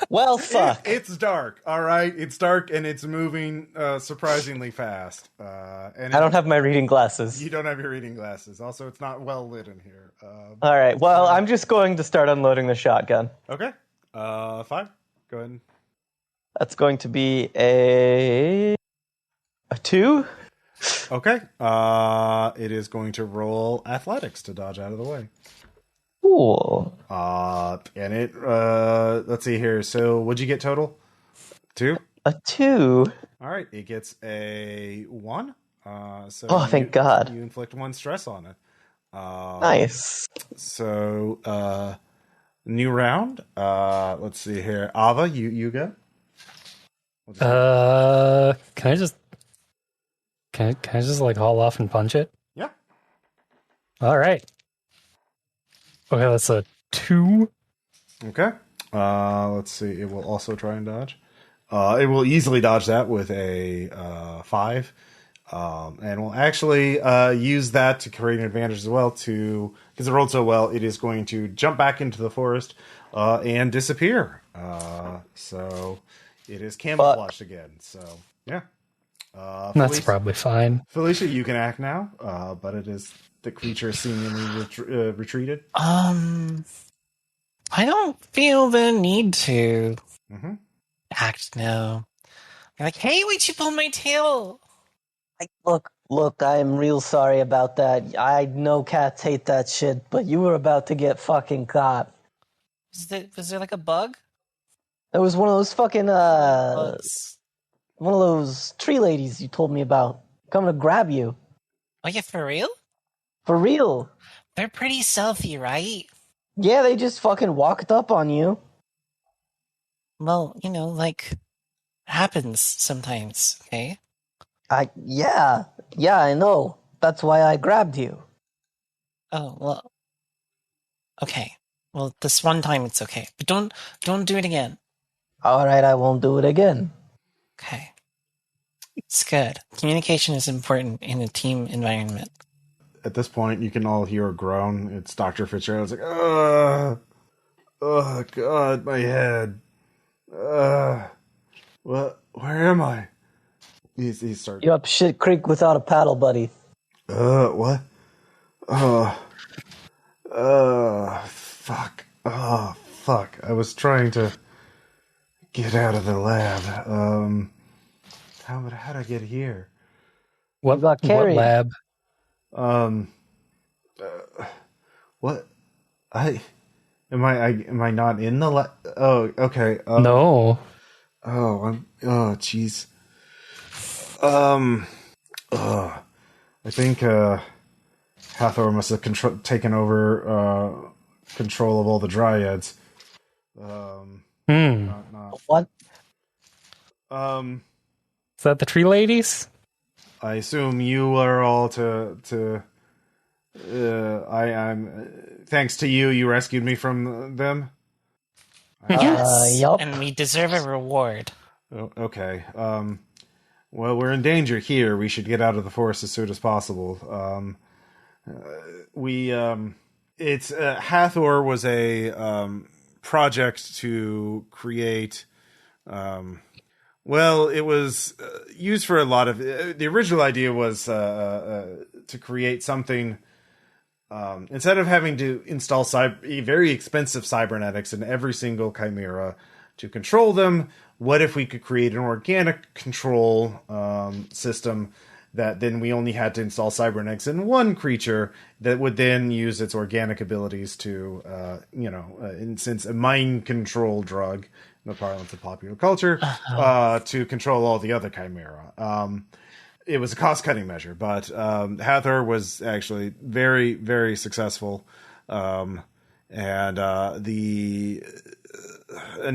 Well, fuck. It's dark. All right, it's dark and it's moving surprisingly fast. And I don't have my reading glasses. You don't have your reading glasses. Also, it's not well lit in here. All right. Well, I'm just going to start unloading the shotgun. Okay. 5. Go ahead. That's going to be a 2. Okay. It is going to roll athletics to dodge out of the way. Cool. And it let's see here. So what'd you get total? 2? A 2. All right. It gets a 1. So thank God. You inflict 1 stress on it. Nice. So new round. Let's see here. Aava, you go. Can I just like haul off and punch it? Yeah. All right. Okay, that's a 2. Okay. Let's see. It will also try and dodge. It will easily dodge that with a 5. And we'll actually use that to create an advantage as well, because it rolled so well, it is going to jump back into the forest and disappear. So it is camouflaged again. So, yeah. That's probably fine. Felicia, you can act now, but it is the creature seemingly retreated. I don't feel the need to act now. You're like, hey, why'd you pull my tail? Look, I'm real sorry about that. I know cats hate that shit, but you were about to get fucking caught. Was there like a bug? There was one of those fucking, Bugs. one of those tree ladies you told me about coming to grab you. Oh, yeah, for real? For real. They're pretty stealthy, right? Yeah, they just fucking walked up on you. Well, like, happens sometimes, okay? Yeah, I know. That's why I grabbed you. Oh, well. Okay. Well, this one time it's okay. But don't do it again. Alright, I won't do it again. Okay. It's good. Communication is important in a team environment. At this point, you can all hear a groan. It's Dr. Fitzgerald's like, oh, God, my head. What? Where am I? He starts. You're up shit creek without a paddle, buddy. What? Fuck. Oh, fuck. I was trying to get out of the lab. How'd I get here? What got carried. lab? What? Am I not in the lab? Oh, okay. No. Jeez. I think Hathor must have taken over control of all the Dryads. What? Is that the tree ladies? I assume you are all to. I'm thanks to you rescued me from them. Yes, Yup. and we deserve a reward. Oh, okay. Well, we're in danger here. We should get out of the forest as soon as possible. Hathor was a project to create. Well, it was used for a lot of. The original idea was to create something. Instead of having to install very expensive cybernetics in every single chimera to control them, what if we could create an organic control system that then we only had to install cybernetics in one creature that would then use its organic abilities to, since a mind control drug, in the parlance of popular culture, to control all the other chimera. It was a cost-cutting measure, but Hathor was actually very, very successful, and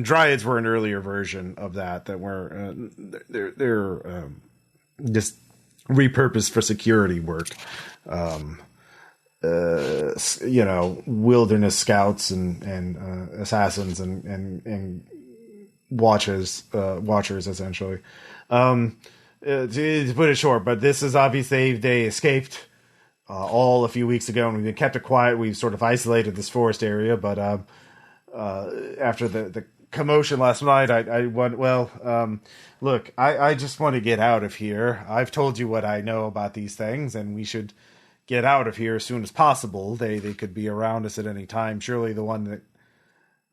Dryads were an earlier version of that were they're just repurposed for security work. Wilderness scouts and assassins and watchers essentially. To put it short, but this is obviously they escaped all a few weeks ago, and we've kept it quiet. We've sort of isolated this forest area, but after the commotion last night, look, I just want to get out of here. I've told you what I know about these things, and we should get out of here as soon as possible. They could be around us at any time. Surely the one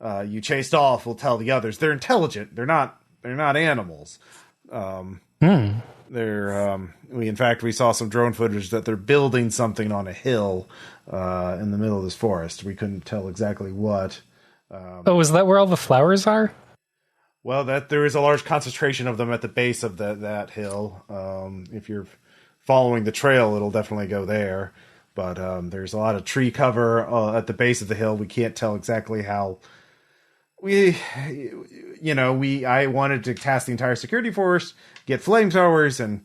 that you chased off will tell the others. They're intelligent. They're not animals. We saw some drone footage that they're building something on a hill in the middle of this forest. We couldn't tell exactly what. Is that where all the flowers are? Well, there is a large concentration of them at the base of that hill. If you're following the trail, it'll definitely go there. But there's a lot of tree cover at the base of the hill. We can't tell exactly how. I wanted to task the entire security force, get flamethrowers,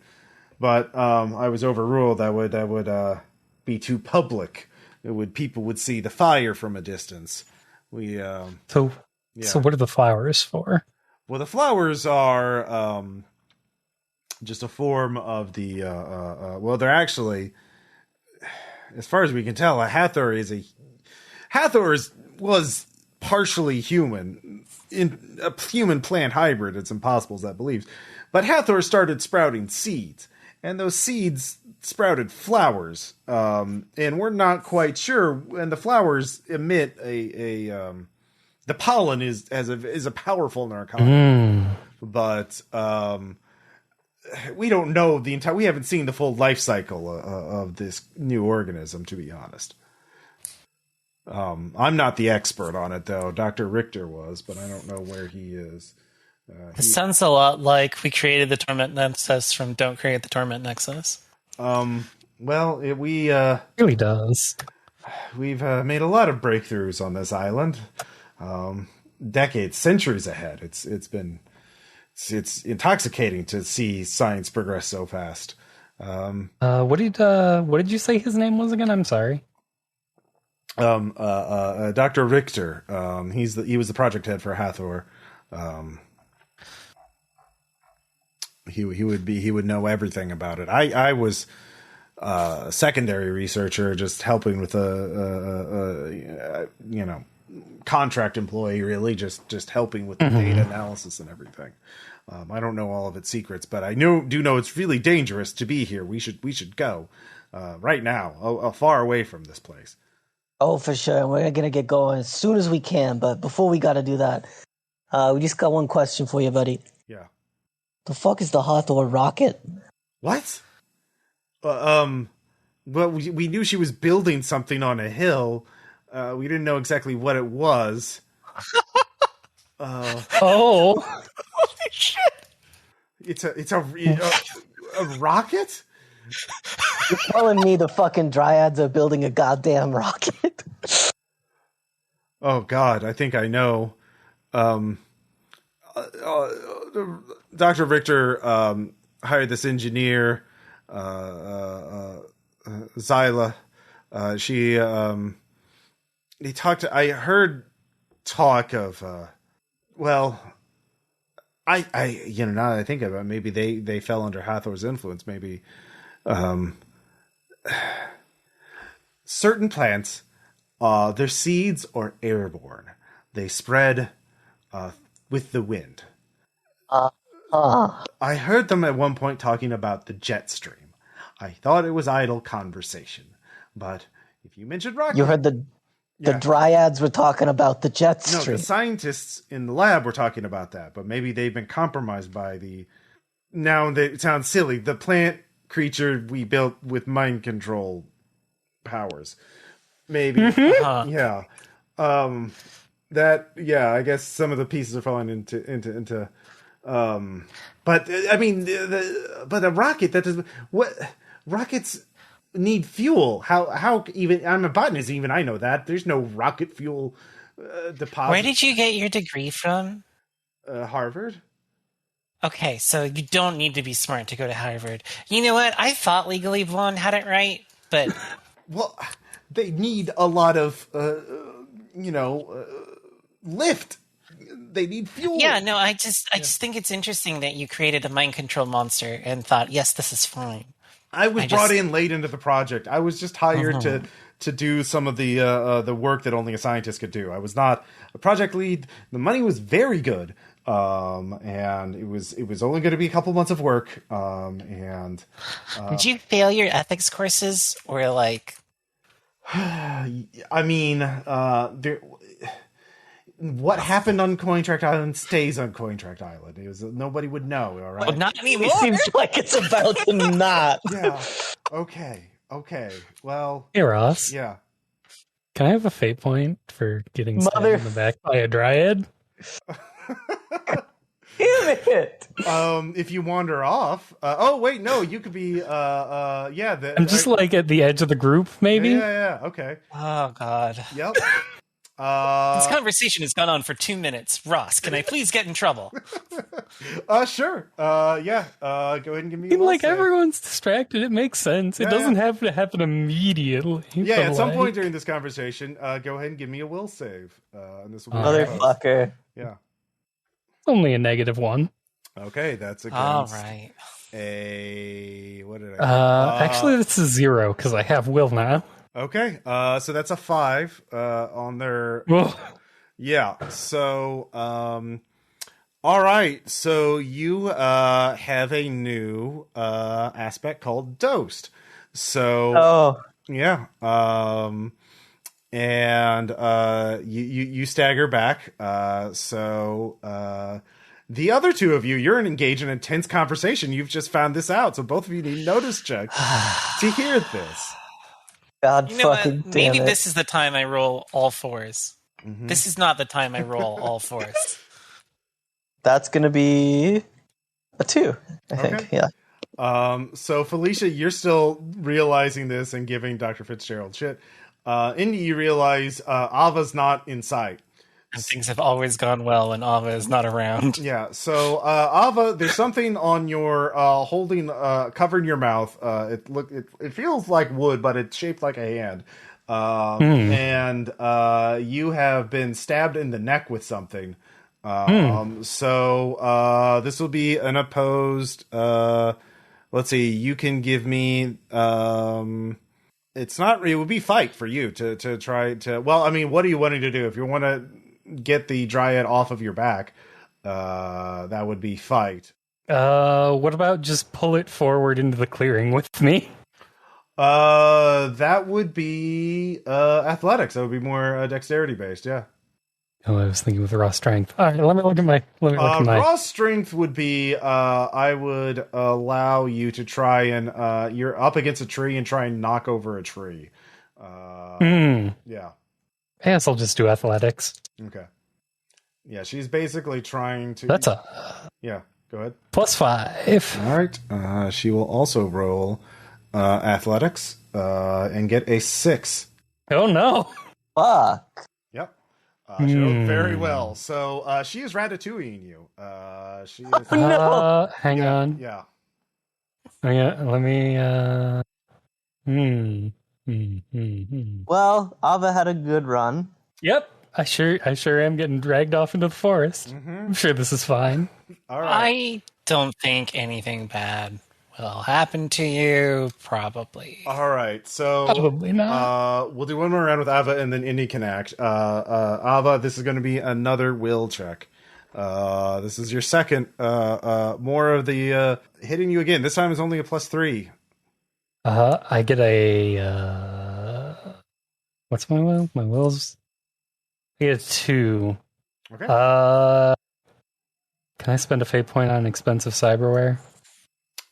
but I was overruled. That would be too public. People would see the fire from a distance. So what are the flowers for? Well, the flowers are just a form of the. They're actually, as far as we can tell, Hathor was partially human, in a human plant hybrid. It's impossible as that believes, but Hathor started sprouting seeds, and those seeds sprouted flowers, and we're not quite sure. And the flowers emit the pollen is a powerful narcotic, but we don't know we haven't seen the full life cycle of this new organism, to be honest. I'm not the expert on it, though. Dr. Richter was, but I don't know where he is. It sounds a lot like we created the Torment Nexus from Don't Create the Torment Nexus. It really does. We've made a lot of breakthroughs on this island. Decades, centuries ahead. It's intoxicating to see science progress so fast. What did you say his name was again? I'm sorry. Dr. Richter. He was the project head for Hathor. He would know everything about it. I was a secondary researcher, just helping with a contract employee, really, just helping with the data analysis and everything. I don't know all of its secrets, but I do know it's really dangerous to be here. We should go right now, far away from this place. Oh, for sure. And we're going to get going as soon as we can. But before we got to do that, we just got one question for you, buddy. Yeah. The fuck is the Hathor rocket? What? Well, we knew she was building something on a hill. We didn't know exactly what it was. Holy shit! It's a rocket? You're telling me the fucking Dryads are building a goddamn rocket? Oh God, I think I know. Dr. Richter hired this engineer, Zyla. I heard talk of Well, now that I think about it, maybe they fell under Hathor's influence. Maybe certain plants, their seeds are airborne. They spread with the wind. I heard them at one point talking about the jet stream. I thought it was idle conversation, but if you mentioned rocket... You heard the Dryads were talking about the jet stream. No, the scientists in the lab were talking about that, but maybe they've been compromised by the... Now, it sounds silly. The plant creature we built with mind control powers. Maybe. Yeah. I guess some of the pieces are falling into but I mean, but a rocket that does what? Rockets need fuel. How even? I'm a botanist. Even I know that there's no rocket fuel deposit. Where did you get your degree from? Harvard. Okay, so you don't need to be smart to go to Harvard. You know what? I thought Legally Blonde had it right, but well, they need a lot of lift. They need fuel. Yeah, no, I just think it's interesting that you created a mind control monster and thought, yes, this is fine. I was brought in late into the project. I was just hired to do some of the work that only a scientist could do. I was not a project lead. The money was very good, and it was only going to be a couple months of work. Did you fail your ethics courses, or like? I mean, what happened on Cointract Island stays on Cointract Island. Nobody would know, all right? Well, not anymore. It seems like it's about to not. Yeah. Okay. Well. Hey, Ross. Yeah. Can I have a fate point for getting stabbed in the back by a dryad? Damn it! If you wander off. Oh wait, no. You could be. I'm just like at the edge of the group, maybe. Yeah. Okay. Oh God. Yep. This conversation has gone on for 2 minutes. Ross, can I please get in trouble? Sure. Go ahead and give me a like save. everyone's distracted. It makes sense. It doesn't have to happen immediately. Yeah, at some point during this conversation, go ahead and give me a will save. And this will be motherfucker. Yeah. It's only a -1. Okay, that's against all right. What did I actually, it's a 0 because I have will now. Okay, so that's a 5 on their... Well, yeah, so... all right, so you have a new aspect called Dosed. So... Yeah. You stagger back. The other two of you, you're engaged in intense conversation. You've just found this out, so both of you need notice checks to hear this. God you know fucking what? damn Maybe it. this is the time I roll all 4s. Mm-hmm. This is not the time I roll all 4s. That's gonna be a 2, I think. Yeah. So Felicia, you're still realizing this and giving Dr. Fitzgerald shit. Indy, you realize Aava's not in sight. And things have always gone well when Aava is not around. Yeah, so Aava, there's something on your covering your mouth. It feels like wood, but it's shaped like a hand. And you have been stabbed in the neck with something. So this will be an opposed. Let's see. You can give me. It's not. It would be fight for you to try to. Well, I mean, what are you wanting to do? If you want to get the Dryad off of your back, that would be fight. What about just pull it forward into the clearing with me? That would be athletics. That would be more dexterity based. Yeah. Oh, I was thinking with raw strength. All right, let me look at my. Raw strength would be. I would allow you to try and you're up against a tree and try and knock over a tree. Yeah. I guess I'll just do athletics. Okay. Yeah, she's basically trying to. That's Yeah, go ahead. +5. All right. She will also roll athletics and get a 6. Oh no! Fuck. Yep. She rolled very well. So she is ratatouilleing you. She is. No. Hang on. Yeah. Let me. Well, Aava had a good run. Yep. I sure am getting dragged off into the forest. I'm sure this is fine. All right. I don't think anything bad will happen to you. Probably. All right. So Probably not. we'll do one more round with Aava, and then Indy can act. Aava, this is going to be another will check. This is your second. More of the hitting you again. This time is only a +3. I get a what's my will? My will's I get a 2. Okay. Can I spend a fate point on expensive cyberware?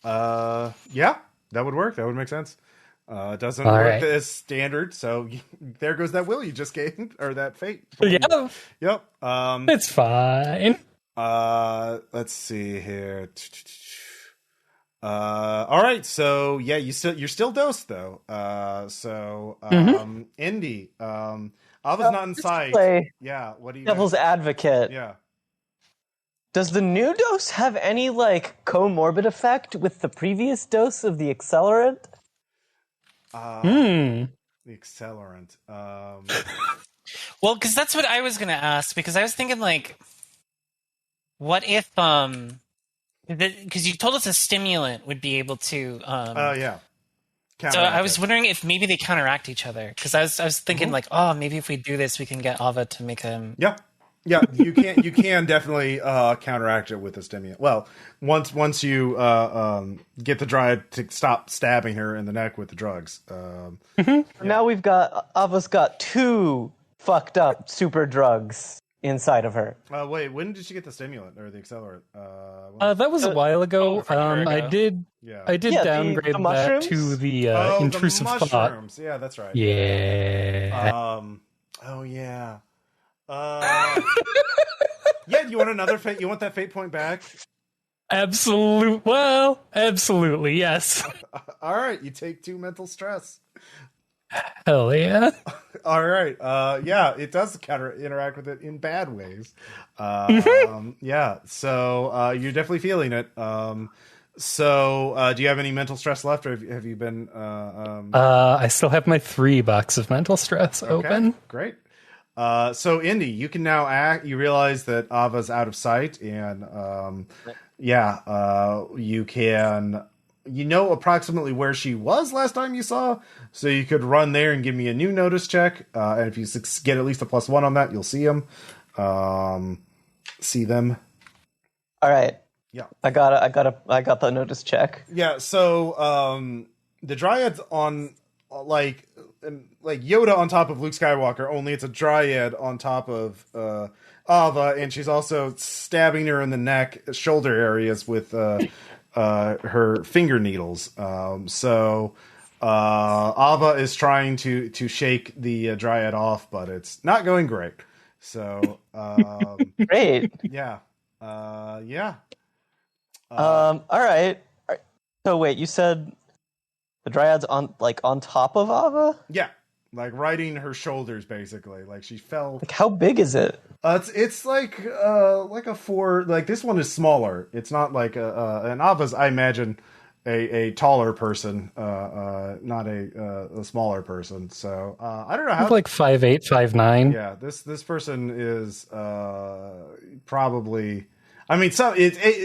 Yeah, that would work. That would make sense. It doesn't All work right. as standard, so there goes that will you just gained, or that fate point. Yeah, Yep. it's fine. Let's see here. All right. So yeah, you're still dosed though. Indy, Ava's not in sight. Play Yeah. What do you? devil's advocate. Yeah. Does the new dose have any like comorbid effect with the previous dose of the accelerant? The accelerant. Well, because that's what I was going to ask. Because I was thinking, like, what if because you told us a stimulant would be able to. Yeah. So I was wondering if maybe they counteract each other. Because I was thinking, like, oh, maybe if we do this, we can get Aava to make him. Yeah. Yeah, you can definitely counteract it with a stimulant. Well, once you get the Dryad to stop stabbing her in the neck with the drugs. Now we've got Ava's got 2 fucked up super drugs inside of her. Wait, when did she get the stimulant or the accelerant? That was a while ago. over a year ago. I did Yeah, downgrade the that mushrooms? to the intrusive the thought. mushrooms. Yeah, that's right. Yeah. Oh yeah. Yeah, you want another fate? You want that fate point back? Absolutely, yes. All right, you take 2 mental stress. Hell yeah. All right. Yeah, it does interact with it in bad ways. Yeah, so you're definitely feeling it. So do you have any mental stress left, or have you been? I still have my 3 box of mental stress open. Great. So Indy, you can now act. You realize that Ava's out of sight, and you can. You know approximately where she was last time you saw, so you could run there and give me a new notice check. And if you get at least a +1 on that, you'll see them. See them. All right. Yeah. I got the notice check. Yeah. So the Dryads on like Yoda on top of Luke Skywalker, only it's a Dryad on top of Aava, and she's also stabbing her in the neck, shoulder areas with her finger needles. So Aava is trying to shake the Dryad off, but it's not going great. So Great. yeah. Yeah. All right. So wait, you said the Dryad's on top of Aava? Yeah. Like riding her shoulders, basically. Like she fell. Like how big is it? It's like a 4. Like this one is smaller. It's not like an Ava's. I imagine a taller person, not a smaller person. So I don't know how. Like 5'8", 5'9". Yeah, this person is probably. I mean,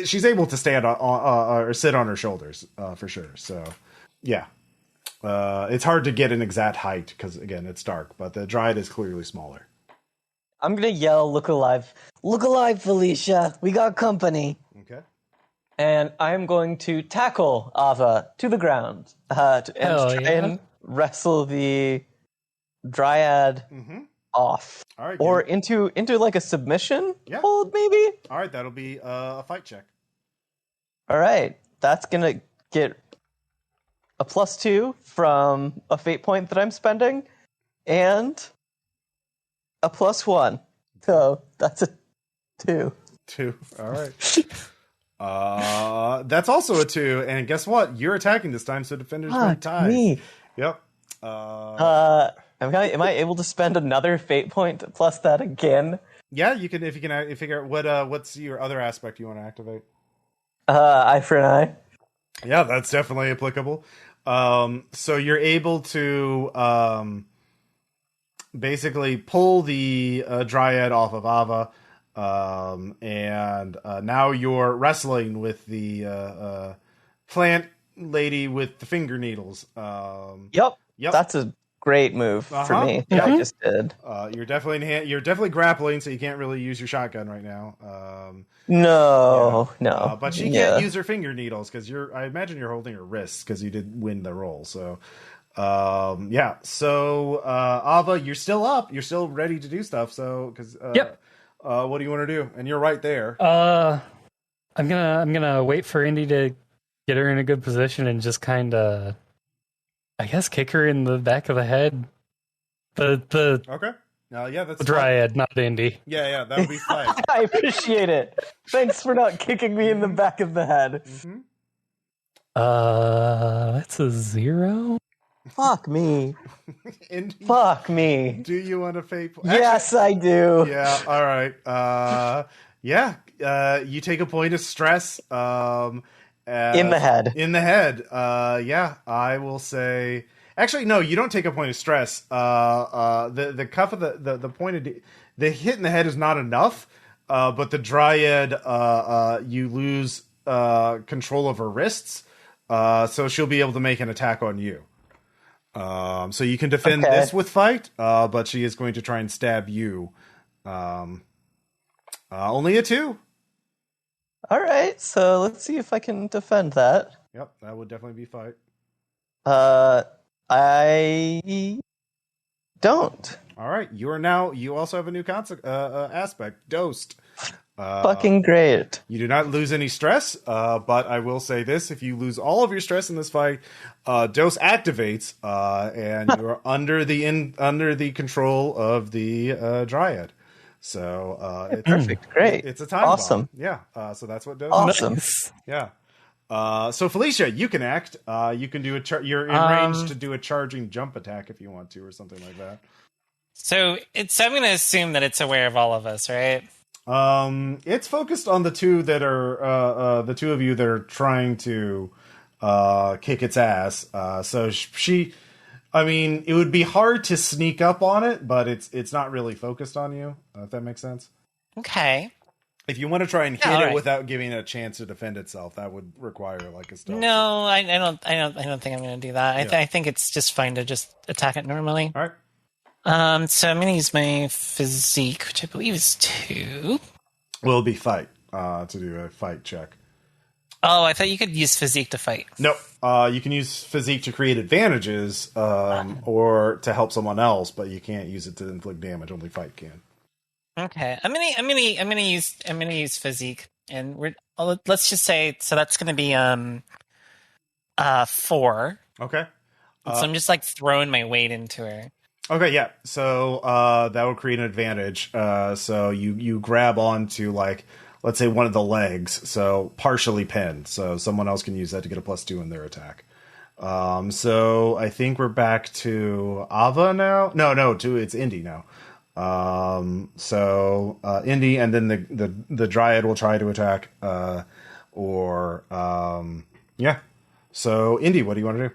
she's able to stand on or sit on her shoulders for sure. So yeah. It's hard to get an exact height because, again, it's dark, but the Dryad is clearly smaller. I'm gonna yell, "Look alive! Look alive, Felicia! We got company!" Okay. And I'm going to tackle Aava to the ground and wrestle the Dryad off. All right. Or into like a submission Yeah. hold, maybe? All right, that'll be a fight check. All right. That's gonna get a +2 from a fate point that I'm spending, and a +1. So that's a 2. 2. All right. That's also a 2, and guess what? You're attacking this time, so defenders win tie. Me. Yep. Am I able to spend another fate point plus that again? Yeah, you can if you can figure out what's your other aspect you want to activate. Eye for an eye. Yeah, that's definitely applicable. So you're able to basically pull the Dryad off of Aava, and now you're wrestling with the plant lady with the finger needles. Yep. Yep. That's a great move for me. Yeah. I just did. You're definitely grappling, so you can't really use your shotgun right now. No. But she can't use her finger needles because I imagine you're holding her wrists because you did win the roll. So, yeah. So, Aava, you're still up. You're still ready to do stuff. So, because Yep. What do you want to do? And you're right there. I'm gonna wait for Indy to get her in a good position and just kind of, I guess, kick her in the back of the head. The Okay. Yeah, that's the Dryad, not Indy. Yeah, that would be fine. I appreciate it. Thanks for not kicking me in the back of the head. Mm-hmm. That's a 0. Fuck me. Indy, Fuck me. do you want to fate? Yes, I do. Yeah. All right. You take a point of stress. In the head. In the head. Yeah. I will say. Actually, no. You don't take a point of stress. The cuff of the pointed the hit in the head is not enough. But the Dryad, you lose control of her wrists. So she'll be able to make an attack on you. So you can defend this with fight, but she is going to try and stab you. Only a 2. All right, so let's see if I can defend that. Yep, that would definitely be fight. I don't. All right, you also have a new aspect, dosed. Fucking great. You do not lose any stress, but I will say this: if you lose all of your stress in this fight, dose activates, and you are under the control of the Dryad. So it's Perfect. Great. It's a time Awesome. bomb. Yeah. So that's what dose. Awesome. Yeah. So Felicia, you can act. You can do you're in range to do a charging jump attack if you want to, or something like that. So I'm going to assume that it's aware of all of us, right? It's focused on the two that are the two of you that are trying to kick its ass. So I mean, it would be hard to sneak up on it, but it's not really focused on you. If that makes sense. Okay. If you want to try and hit all it right. without giving it a chance to defend itself, that would require like a stealth. No, I don't think I'm going to do that. I think it's just fine to just attack it normally. All right. So I'm going to use my physique, which I believe is 2. Will it be fight to do a fight check? Oh, I thought you could use physique to fight. Nope. You can use physique to create advantages, or to help someone else, but you can't use it to inflict damage. Only fight can. Okay, I'm gonna use physique, and let's just say so that's gonna be 4. Okay. So I'm just like throwing my weight into her. Okay, yeah. So that will create an advantage. So you grab onto, like, let's say one of the legs, so partially pinned. So someone else can use that to get a +2 in their attack. So I think we're back to Aava now. No, it's Indy now. So Indy, and then the Dryad will try to attack. Yeah. So Indy, what do you want to do?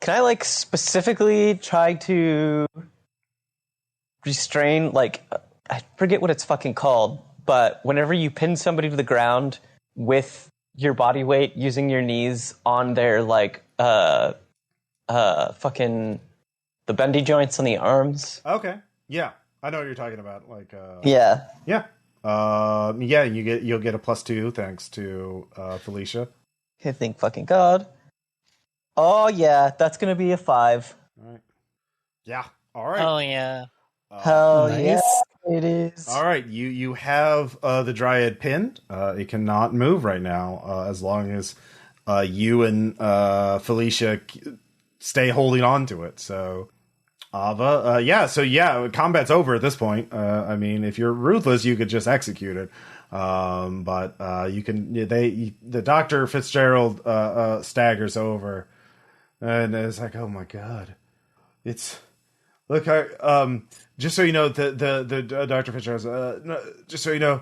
Can I like specifically try to restrain, like, I forget what it's fucking called, but whenever you pin somebody to the ground with your body weight using your knees on their like fucking the bendy joints on the arms. Okay. Yeah. I know what you're talking about. Like Yeah. Yeah. You'll get a +2 thanks to Felicia. Okay, thank fucking God. Oh yeah, that's gonna be a 5. All right. Yeah. All right. Oh yeah. Hell Nice. yeah, it is. All right. You have the Dryad pinned. It cannot move right now as long as you and Felicia stay holding on to it. So Aava, combat's over at this point. I mean, if you're ruthless, you could just execute it. But you can. The Dr. Fitzgerald staggers over, and it's like, oh my God, it's. Look, just so you know, the Dr. Fitzgerald. Just so you know,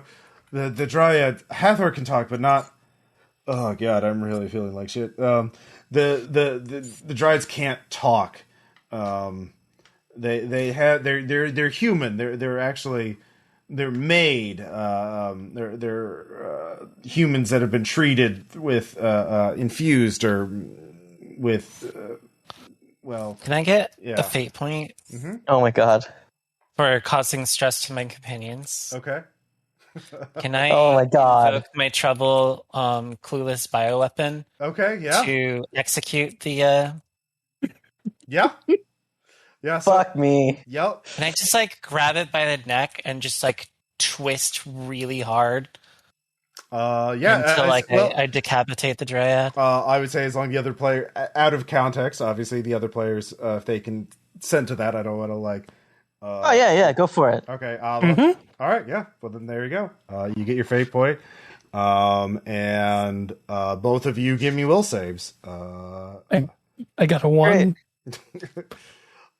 the Dryad Hathor can talk, but not Oh god, I'm really feeling like shit. The Dryads can't talk. They're human. They're actually they're made. They're humans that have been treated with infused or with well. Can I get Yeah. a fate point Oh my god. for causing stress to my companions? Okay. Can I Oh my god. invoke my trouble clueless bioweapon Okay. Yeah. to execute the Yeah. Yeah. So, Fuck me. yep. can I just like grab it by the neck and just like twist really hard Yeah. until I decapitate the dryad? I would say as long as the other player, out of context, obviously the other players, if they can send to that, I don't want to like. Oh yeah, go for it. Okay, Aava. All right, yeah. Well, then there you go. You get your fate point, and both of you give me will saves. I got a 1.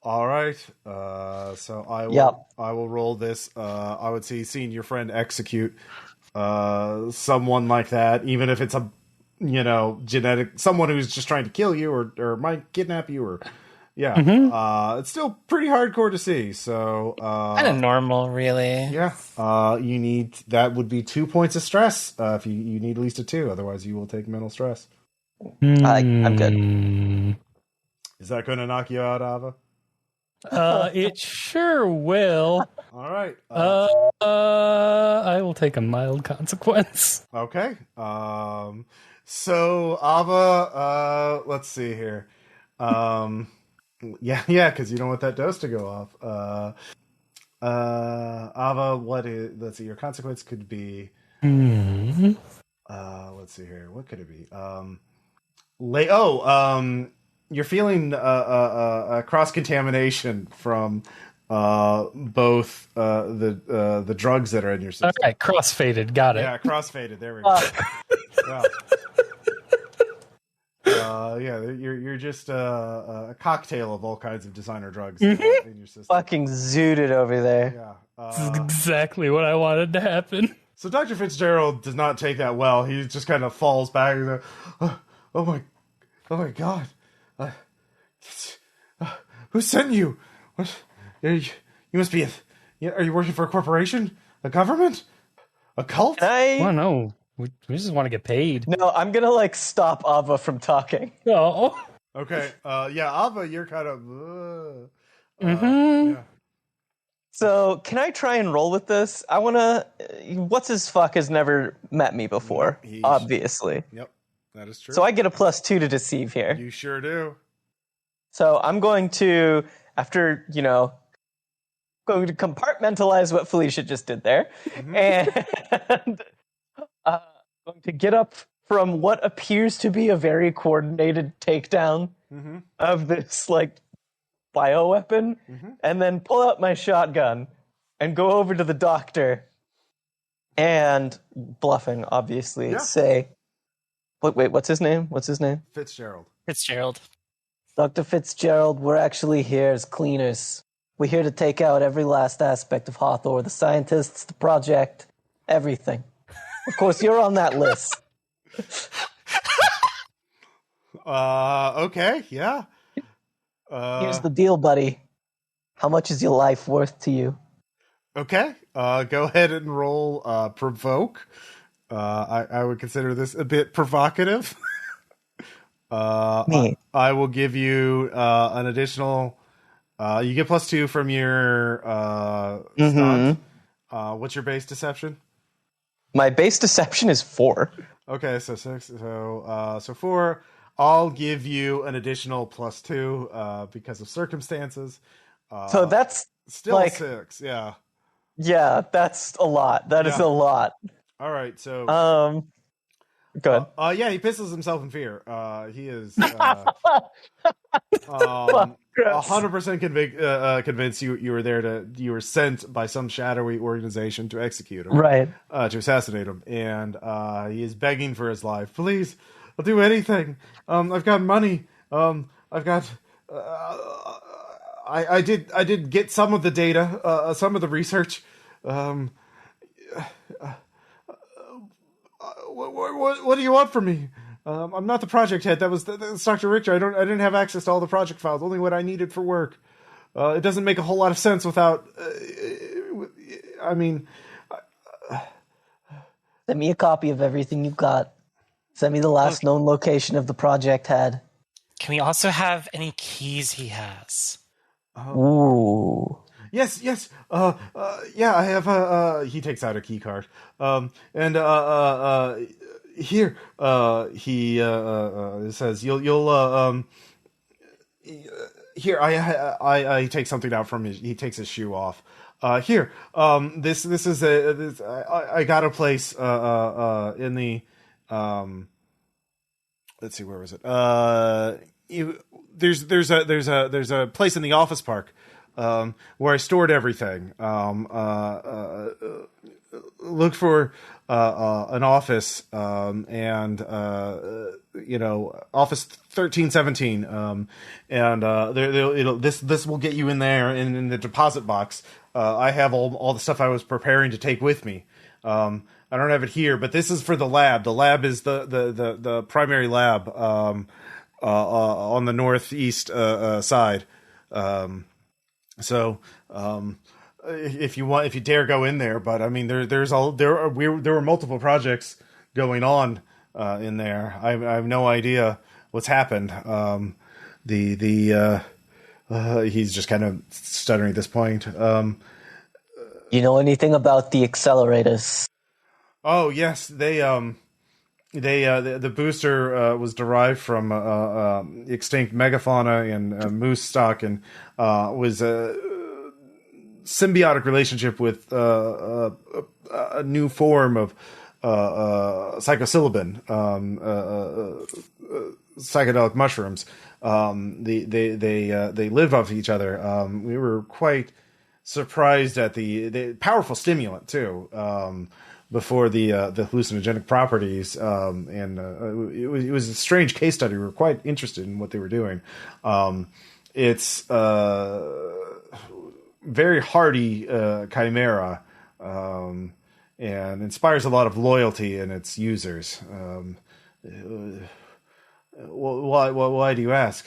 All right. So I will. Yep. I will roll this. I would see seeing your friend execute someone like that, even if it's a genetic someone who's just trying to kill you or might kidnap you or. Yeah, it's still pretty hardcore to see. So, Kind of normal, really. yeah, you need that would be 2 points of stress. If you need at least a 2, otherwise you will take mental stress. I'm good. Is that going to knock you out, Aava? It sure will. All right. I will take a mild consequence. Okay. So Aava, let's see here. Yeah, because you don't want that dose to go off. Aava, let's see, your consequence could be let's see here, what could it be? You're feeling cross contamination from both the drugs that are in your system. All right, cross-faded, got it. Yeah, cross-faded, there we go. Yeah. You're just a cocktail of all kinds of designer drugs in your system. Fucking zooted over there. Yeah. This is exactly what I wanted to happen. So Dr. Fitzgerald does not take that well. He just kind of falls back. And goes, oh my God! Who sent you? What? You must be. Are you working for a corporation? A government? A cult? Oh no. We just want to get paid. No, I'm gonna stop Aava from talking. Oh. Okay. Aava, you're kind of. Yeah. So, can I try and roll with this? I wanna. What's his fuck has never met me before, obviously. Yep, that is true. So I get a +2 to deceive here. You sure do. So I'm going to, after going to compartmentalize what Felicia just did there, and going to get up from what appears to be a very coordinated takedown of this bioweapon, and then pull out my shotgun and go over to the doctor and, bluffing obviously, say, wait, what's his name? Fitzgerald. Dr. Fitzgerald, we're actually here as cleaners. We're here to take out every last aspect of Hathor, the scientists, the project, everything. Of course, you're on that list. Okay, yeah. Here's the deal, buddy. How much is your life worth to you? Okay, go ahead and roll provoke. I would consider this a bit provocative. Me. I will give you an additional. You get +2 from your stunt. What's your base deception? My base deception is 4. Okay, so 6. So 4. I'll give you an additional +2 because of circumstances. So that's still 6. Yeah. Yeah, that's a lot. That is a lot. All right, so go ahead. Yeah, he pisses himself in fear. He is 100% convinced you were there you were sent by some shadowy organization to execute him, right? To assassinate him, and he is begging for his life. Please, I'll do anything. I've got money. I've got. I did get some of the data, some of the research. What do you want from me? I'm not the project head. That's Dr. Richter. I didn't have access to all the project files. Only what I needed for work. It doesn't make a whole lot of sense without. I mean, Send me a copy of everything you've got. Send me the last known location of the project head. Can we also have any keys he has? Ooh. Yes. Yeah, I have. He takes out a key card. Here. He says, "You'll. Here, I take something out from his. He takes his shoe off. Here. This is I got a place. In the. Let's see, where was it? There's a place in the office park. Where I stored everything. Looked for an office, and office 1317. This will get you in there in the deposit box. I have all the stuff I was preparing to take with me. I don't have it here, but this is for the lab. The lab is the primary lab on the northeast side. So, if you dare go in there, but I mean, there were multiple projects going on in there. I have no idea what's happened. He's just kind of stuttering at this point. You know anything about the accelerators? Oh yes, the booster was derived from extinct megafauna and moose stock, and was a symbiotic relationship with a new form of psilocybin, psychedelic mushrooms. They lived off each other. We were quite surprised at the powerful stimulant too. Before the hallucinogenic properties, and it was a strange case study. We were quite interested in what they were doing. It's very hardy chimera, and inspires a lot of loyalty in its users. Why do you ask?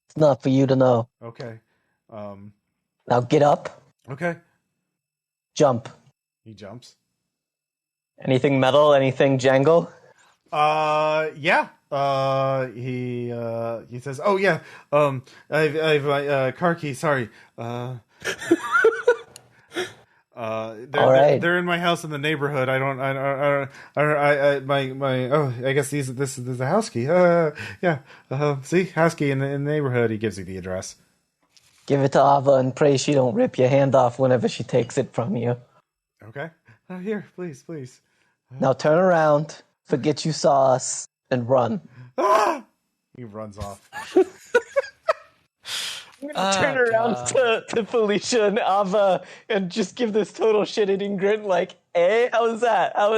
It's not for you to know. Okay. Now get up. Okay. Jump. He jumps. Anything metal? Anything jangle? Yeah. He says, "Oh yeah. I've my car key. Sorry. All right. They're in my house in the neighborhood. I guess this is the house key. Yeah. See, house key in the neighborhood." He gives you the address. Give it to Aava and pray she don't rip your hand off whenever she takes it from you. Okay. Here, please. Now turn around, forget you saw us, and run. Ah! He runs off. I'm gonna turn around to Felicia and Aava and just give this total shit-eating grin like, hey, how was that? Are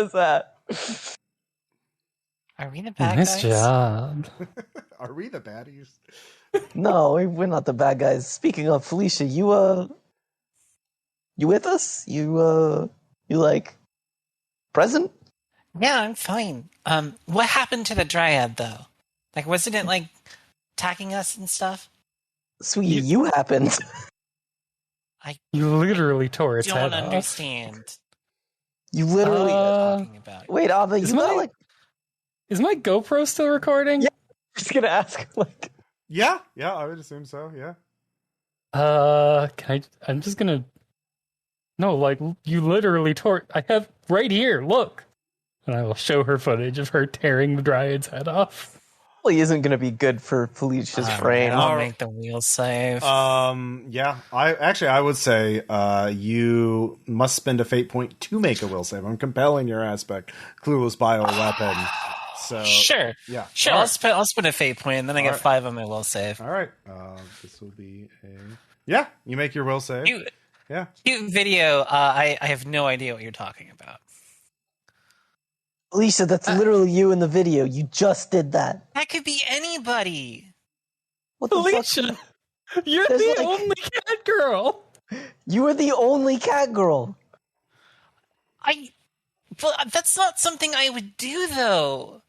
we the bad Nice guys? job. Are we the baddies? No, we're not the bad guys. Speaking of Felicia, you with us? You like present? Yeah, I'm fine. What happened to the Dryad though? Like, wasn't it like attacking us and stuff? Sweetie, you happened. You literally tore its head Don't off. understand You literally. what you're talking about. Wait, Aava, you got like. Is my GoPro still recording? Yeah. Just gonna ask, like, Yeah, I would assume so. Yeah. I'm just gonna. No, like, you literally tore. I have right here. Look, and I will show her footage of her tearing the Dryad's head off. probably isn't gonna be good for Felicia's brain. I'll make the wheel save. Yeah. I would say you must spend a fate point to make a will save. I'm compelling your aspect. Clueless bioweapon. So Sure. Yeah. Sure. All I'll right. spend a fate point, and then I get All right. 5 on my will save. All right. This will be a. Yeah. You make your will save. Yeah. Cute video. I have no idea what you're talking about. Felicia, that's literally you in the video. You just did that. That could be anybody. What the Felicia, fuck? you're There's the like- only cat girl. You were the only cat girl. But that's not something I would do, though.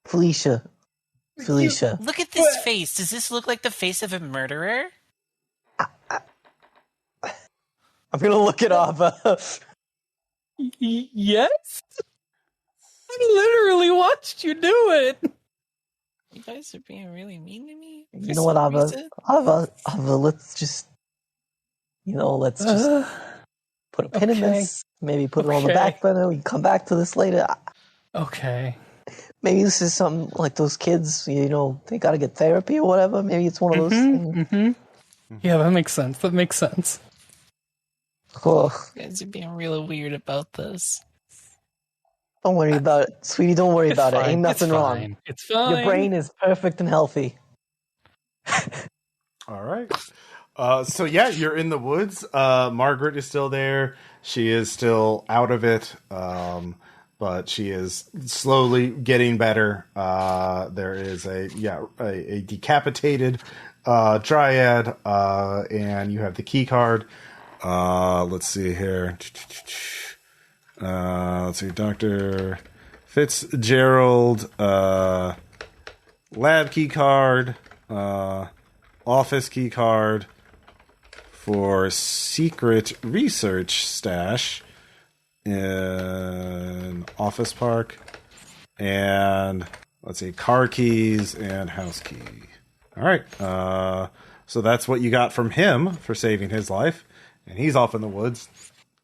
Felicia. Look at this face. Does this look like the face of a murderer? I'm gonna look at Aava. Yes? I literally watched you do it. You guys are being really mean to me. You know what, Aava, let's just, let's just put a pin in this. Maybe put it on the back burner. We can come back to this later. Okay. Maybe this is something like those kids, they got to get therapy or whatever. Maybe it's one of those things. Yeah, that makes sense. Cool. You guys are being real weird about this. Don't worry about it, sweetie. Don't worry about it. Ain't nothing wrong. It's fine. Your brain is perfect and healthy. All right. So yeah, you're in the woods. Margaret is still there. She is still out of it, but she is slowly getting better. There is a decapitated Dryad, and you have the key card. Let's see here. Let's see, Dr. Fitzgerald, lab key card, office key card for secret research stash in Office Park, and let's see, car keys and house key. All right. So that's what you got from him for saving his life, and he's off in the woods.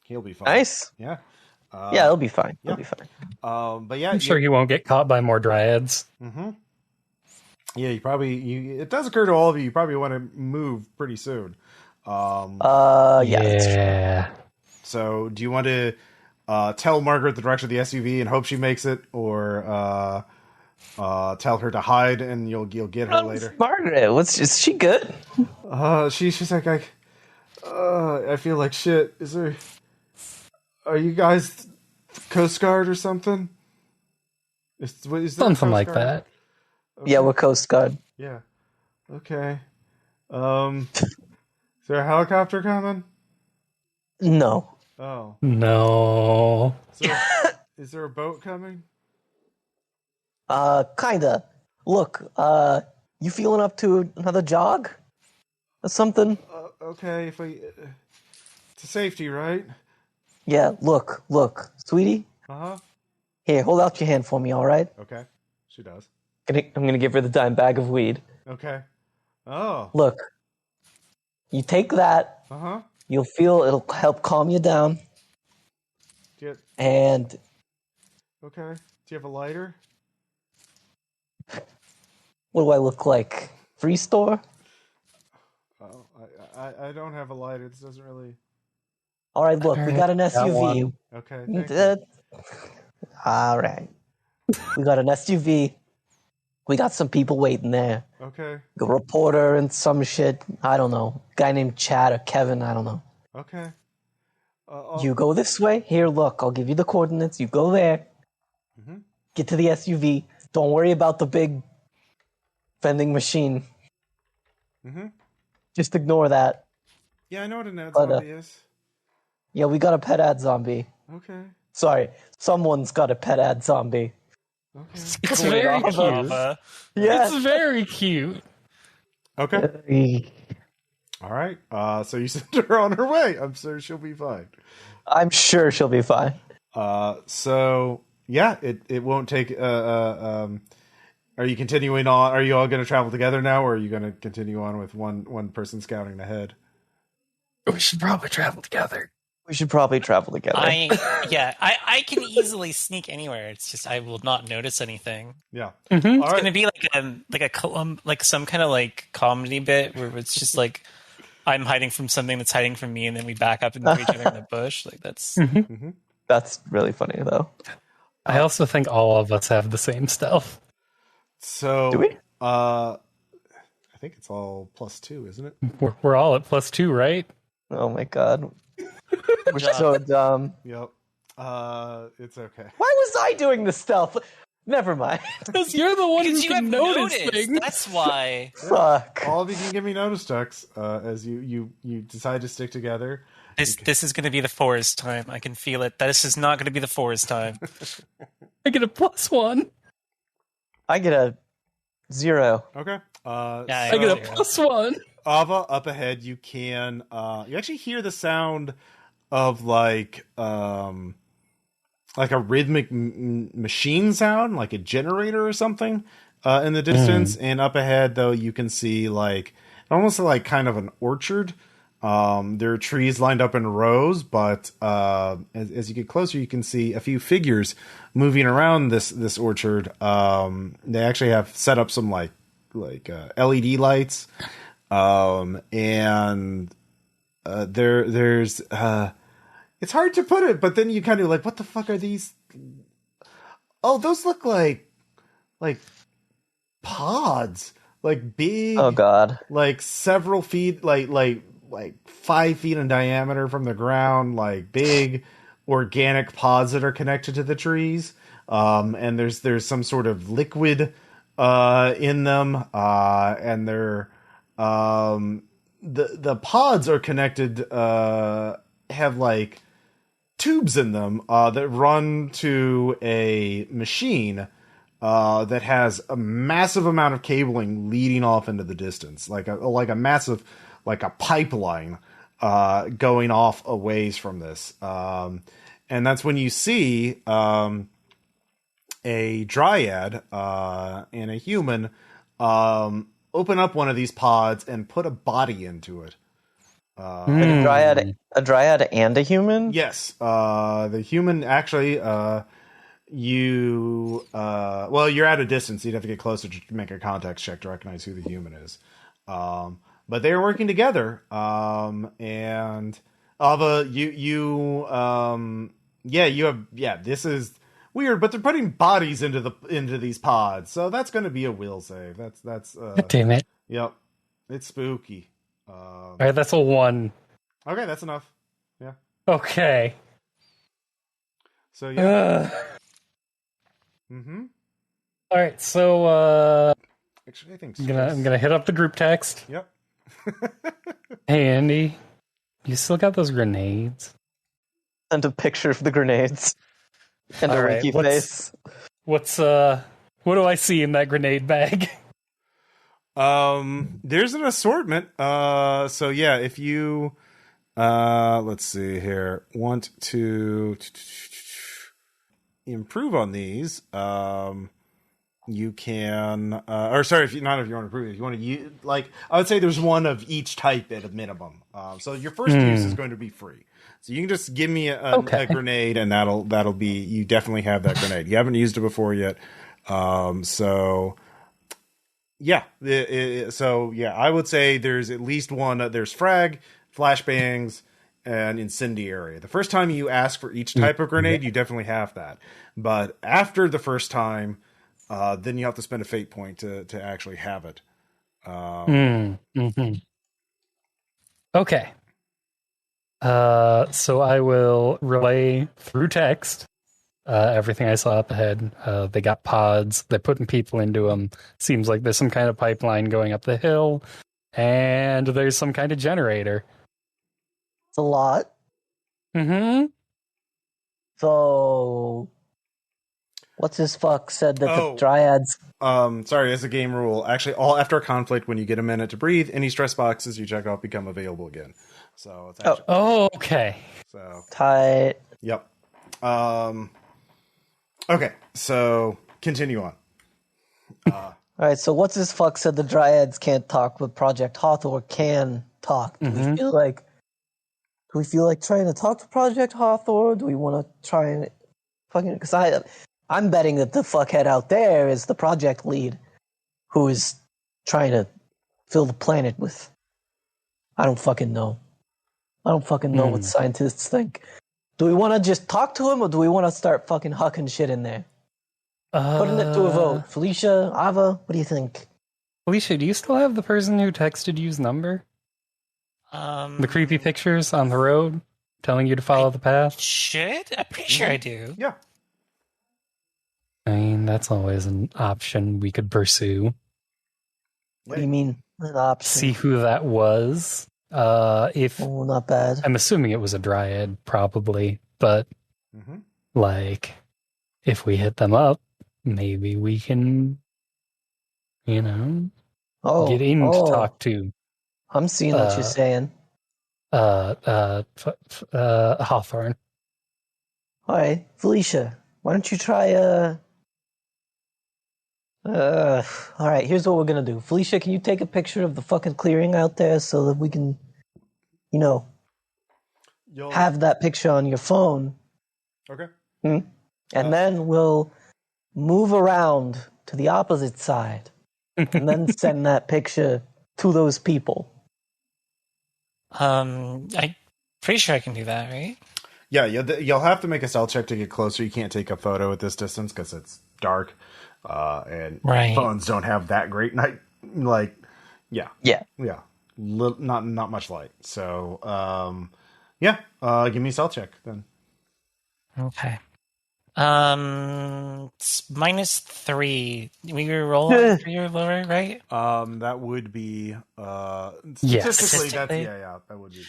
He'll be fine. Nice. Yeah. Yeah, it'll be fine. Yeah. It'll be fine. But yeah, I'm sure he won't get caught by more Dryads. Mm-hmm. Yeah, it does occur to all of you. You probably want to move pretty soon. Yeah. So, do you want to tell Margaret the direction of the SUV and hope she makes it, or tell her to hide and you'll get her later? Margaret, is she good? She's like, I feel like shit. Are you guys Coast Guard or something? Is there Something like Guard? that. Okay. Yeah, we're Coast Guard. Yeah. Okay. Is there a helicopter coming? No. Oh. No. Is there a boat coming? Kinda. Look, you feeling up to another jog? Or something? Okay, to safety, right? Yeah, look, sweetie. Uh-huh. Here, hold out your hand for me, alright? Okay. She does. I'm gonna give her the dime bag of weed. Okay. Oh. Look, you take that, Uh-huh. you'll feel it'll help calm you down. And okay. Do you have a lighter? what do I look like? Free store? Oh, I don't have a lighter. This doesn't really... Alright, look, we got an SUV. Okay, thank you. Alright. We got an SUV. We got some people waiting there. Okay. A reporter and some shit. I don't know. Guy named Chad or Kevin. I don't know. Okay. You go this way. Here, look. I'll give you the coordinates. You go there. Mm-hmm. Get to the SUV. Don't worry about the big vending machine. Mm-hmm. Just ignore that. Yeah, I know what an ad zombie is. Yeah, we got a pet ad zombie. Okay. Sorry. Someone's got a pet ad zombie. Okay. It's very cute. Aava. Yeah. It's very cute. Okay. All right. So you send her on her way. I'm sure she'll be fine. I'm sure she'll be fine. So yeah, it won't take. Are you continuing on? Are you all going to travel together now, or are you going to continue on with one person scouting ahead? We should probably travel together. We should probably travel together. I can easily sneak anywhere. It's just I will not notice anything. Yeah. Mm-hmm. All It's right. gonna be like some kind of like comedy bit where it's just like I'm hiding from something that's hiding from me, and then we back up into each other in the bush. Like that's Mm-hmm. That's really funny, though. I also think all of us have the same stealth. So Do we? I think it's all +2, isn't it? We're all at +2, right? Oh my god. We're so dumb. Yep. It's okay. Why was I doing the stealth? Never mind. Because you're the one who because you have can notice noticed. things. That's why. Fuck. All of you can give me notice checks as you decide to stick together. This is going to be the forest time. I can feel it. This is not going to be the forest time. I get a +1. I get a 0. Okay. Yeah, I get a +1. Aava, up ahead, you can you actually hear the sound of like a rhythmic machine sound, like a generator or something, in the distance. And up ahead, though, you can see like almost like kind of an orchard. There are trees lined up in rows, but as you get closer, you can see a few figures moving around this orchard. They actually have set up some like LED lights, and there's it's hard to put it, but then you kind of like, what the fuck are these? Oh, those look like pods, like big. Oh God! Like several feet, like 5 feet in diameter from the ground, like big organic pods that are connected to the trees. And there's some sort of liquid in them, and they're the pods are connected, have like tubes in them that run to a machine that has a massive amount of cabling leading off into the distance, like a massive, like a pipeline going off a ways from this. And that's when you see a dryad and a human open up one of these pods and put a body into it. A dryad and a human? Yes. The human actually, well, you're at a distance. You'd have to get closer to make a context check to recognize who the human is. But they are working together. And Aava, this is weird, but they're putting bodies into these pods. So that's going to be a will save. That's Damn it. Yep. It's spooky. All right, that's a 1. Okay, that's enough. Yeah. Okay. So yeah. All right, so Actually, I think I'm gonna hit up the group text. Yep. Hey Andy, you still got those grenades? Send a picture of the grenades and All a right, winky face. What do I see in that grenade bag? There's an assortment. So yeah, if you let's see here, want to improve on these, you can, or sorry, if you want to improve it, if you want to use, like, I would say there's one of each type at a minimum. So your first use is going to be free. So you can just give me a grenade, and that'll be, you definitely have that grenade. You haven't used it before yet. So yeah, I would say there's at least one. There's frag, flashbangs, and incendiary. The first time you ask for each type of grenade, you definitely have that. But after the first time, then you have to spend a fate point to actually have it. Okay. So I will relay through text everything I saw up ahead. They got pods. They're putting people into them. Seems like there's some kind of pipeline going up the hill. And there's some kind of generator. It's a lot. So, what's his fuck said that the Dryads... Sorry, as a game rule, actually, all after a conflict, when you get a minute to breathe, any stress boxes you check off become available again. So it's actually... okay. So Tight. Yep. Okay, so continue on. Alright, so what's his fuck said the Dryads can't talk, but Project Hathor can talk. Do we feel like trying to talk to Project Hathor? Do we want to try and fucking... Because I'm betting that the fuckhead out there is the project lead who is trying to fill the planet with... I don't fucking know. I don't fucking know what scientists think. Do we want to just talk to him, or do we want to start fucking hucking shit in there? Putting it to a vote. Felicia, Aava, what do you think? Felicia, do you still have the person who texted you's number? The creepy pictures on the road telling you to follow the path? I'm pretty sure I do. Yeah. I mean, that's always an option we could pursue. What do you mean, an option? See who that was. If Oh, not bad. I'm assuming it was a Dryad, probably, but like, if we hit them up, maybe we can, get in to talk to I'm seeing what you're saying. Hawthorne. All right, Felicia, why don't you try all right, here's what we're gonna do. Felicia, can you take a picture of the fucking clearing out there so that we can, have that picture on your phone? Okay. And then we'll move around to the opposite side and then send that picture to those people. I'm pretty sure I can do that, right? Yeah, you'll have to make a stealth check to get closer. You can't take a photo at this distance because it's dark, and phones don't have that great night. Not much light. So, give me a stealth check then. Okay. It's -3. We roll your lower, right? That would be statistically. that would be.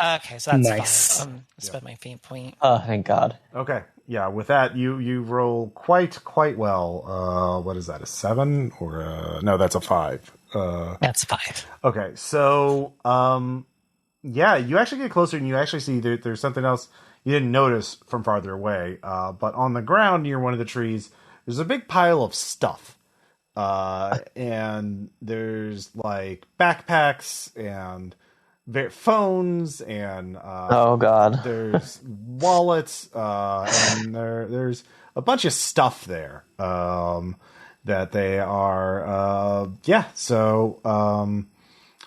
Okay, so that's nice. fine. Spend my fate point. Oh, thank God. Okay, yeah. With that, you roll quite well. What is that? A 7 or no? That's a 5. That's 5. Okay, so you actually get closer and you actually see there's something else you didn't notice from farther away. But on the ground near one of the trees, there's a big pile of stuff. And there's like backpacks and phones and oh God, there's wallets and there's a bunch of stuff there that they are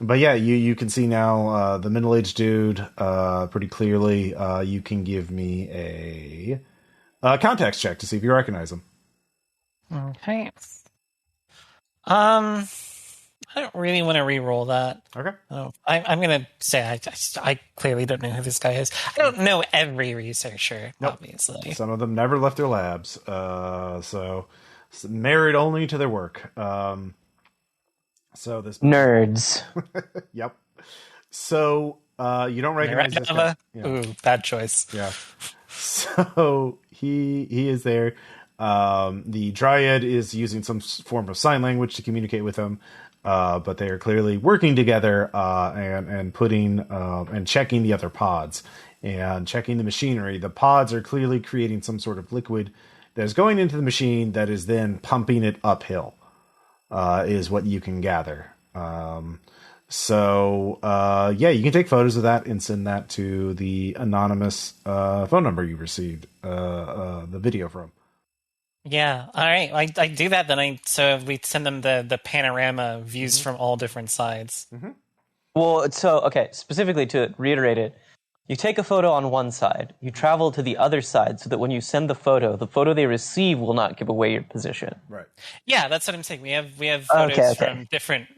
but yeah, you can see now the middle-aged dude pretty clearly. You can give me a context check to see if you recognize him. Okay. I don't really want to re-roll that. Okay. I'm going to say I clearly don't know who this guy is. I don't know every researcher, obviously. Some of them never left their labs. So married only to their work. So this nerds. Yep. So you don't recognize this guy. Yeah. Ooh, bad choice. Yeah. So he is there. The Dryad is using some form of sign language to communicate with him, but they are clearly working together and putting and checking the other pods and checking the machinery. The pods are clearly creating some sort of liquid that is going into the machine that is then pumping it uphill. Is what you can gather. You can take photos of that and send that to the anonymous phone number you received the video from. Yeah, all right. I do that then. So we send them the panorama views from all different sides. Mm-hmm. Well, specifically to reiterate it, you take a photo on one side, you travel to the other side so that when you send the photo they receive will not give away your position. Right. Yeah, that's what I'm saying. We have photos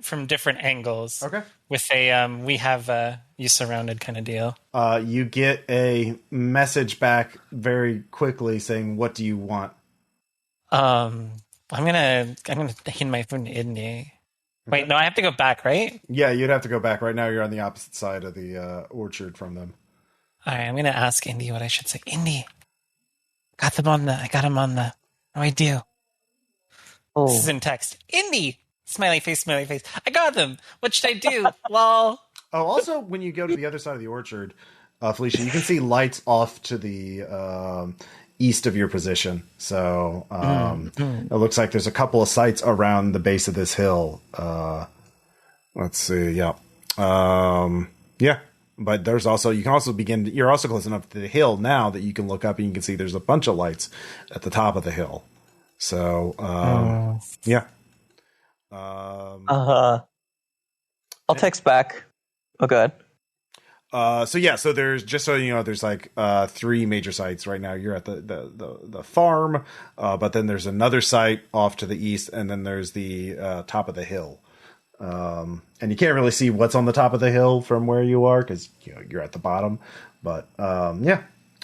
from different angles. Okay. With a we have you surrounded kind of deal. You get a message back very quickly saying, "What do you want?" I'm gonna hand my phone to Indy. Wait, no, I have to go back, right? Yeah, you'd have to go back. Right now, you're on the opposite side of the orchard from them. All right, I'm gonna ask Indy what I should say. Indy, I got him on the. How do I do? Oh. This is in text. Indy, smiley face, smiley face. I got them. What should I do? Lol. Oh, also, when you go to the other side of the orchard, Felicia, you can see lights off to the east of your position. So it looks like there's a couple of sites around the base of this hill. Let's see. Yeah. But there's also, you're also close enough to the hill now that you can look up and you can see there's a bunch of lights at the top of the hill. So, yeah. I'll text back. Oh, good. So there's, just so you know, there's like 3 major sites right now. You're at the farm, but then there's another site off to the east, and then there's the top of the hill. And you can't really see what's on the top of the hill from where you are because you're at the bottom. But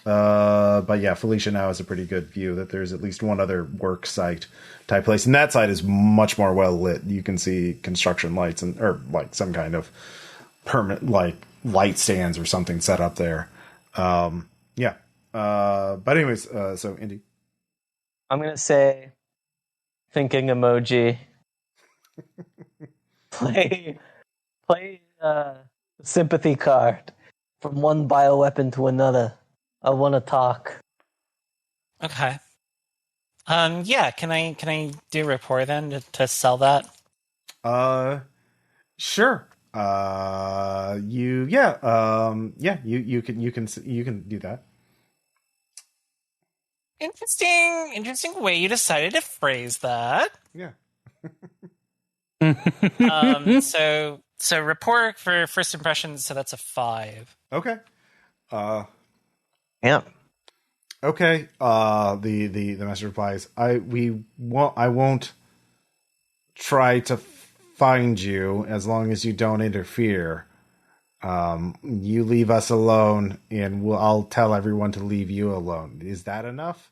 Felicia now has a pretty good view that there's at least one other work site type place, and that site is much more well lit. You can see construction lights or like some kind of permanent like light stands or something set up there. Yeah. But anyways, so Indy. I'm gonna say thinking emoji. play Sympathy card. From one bioweapon to another. I want to talk. Okay. Yeah. Can I do a rapport then to sell that? Sure. You can do that. Interesting way you decided to phrase that. Yeah. So rapport for first impressions, so that's a 5. Okay. yeah. Okay. The master replies, I won't try to find you as long as you don't interfere. You leave us alone, and I'll tell everyone to leave you alone. Is that enough?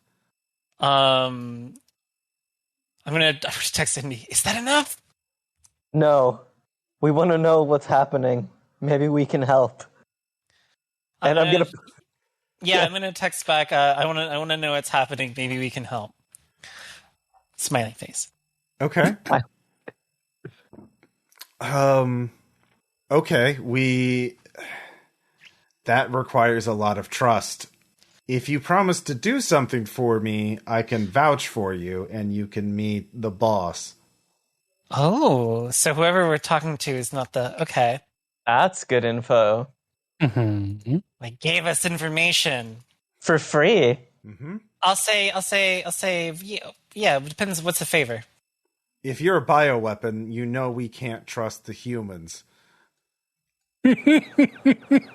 I'm gonna text Indy. Is that enough? No. We want to know what's happening. Maybe we can help. And I'm gonna... Yeah, I'm gonna text back. I wanna know what's happening. Maybe we can help. Smiley face. Okay. Okay. That requires a lot of trust. If you promise to do something for me, I can vouch for you, and you can meet the boss. Oh, so whoever we're talking to is not the... Okay. That's good info. Mm-hmm. Like, gave us information. For free. Mm-hmm. I'll say, yeah, it depends what's the favor. If you're a bioweapon, you know we can't trust the humans.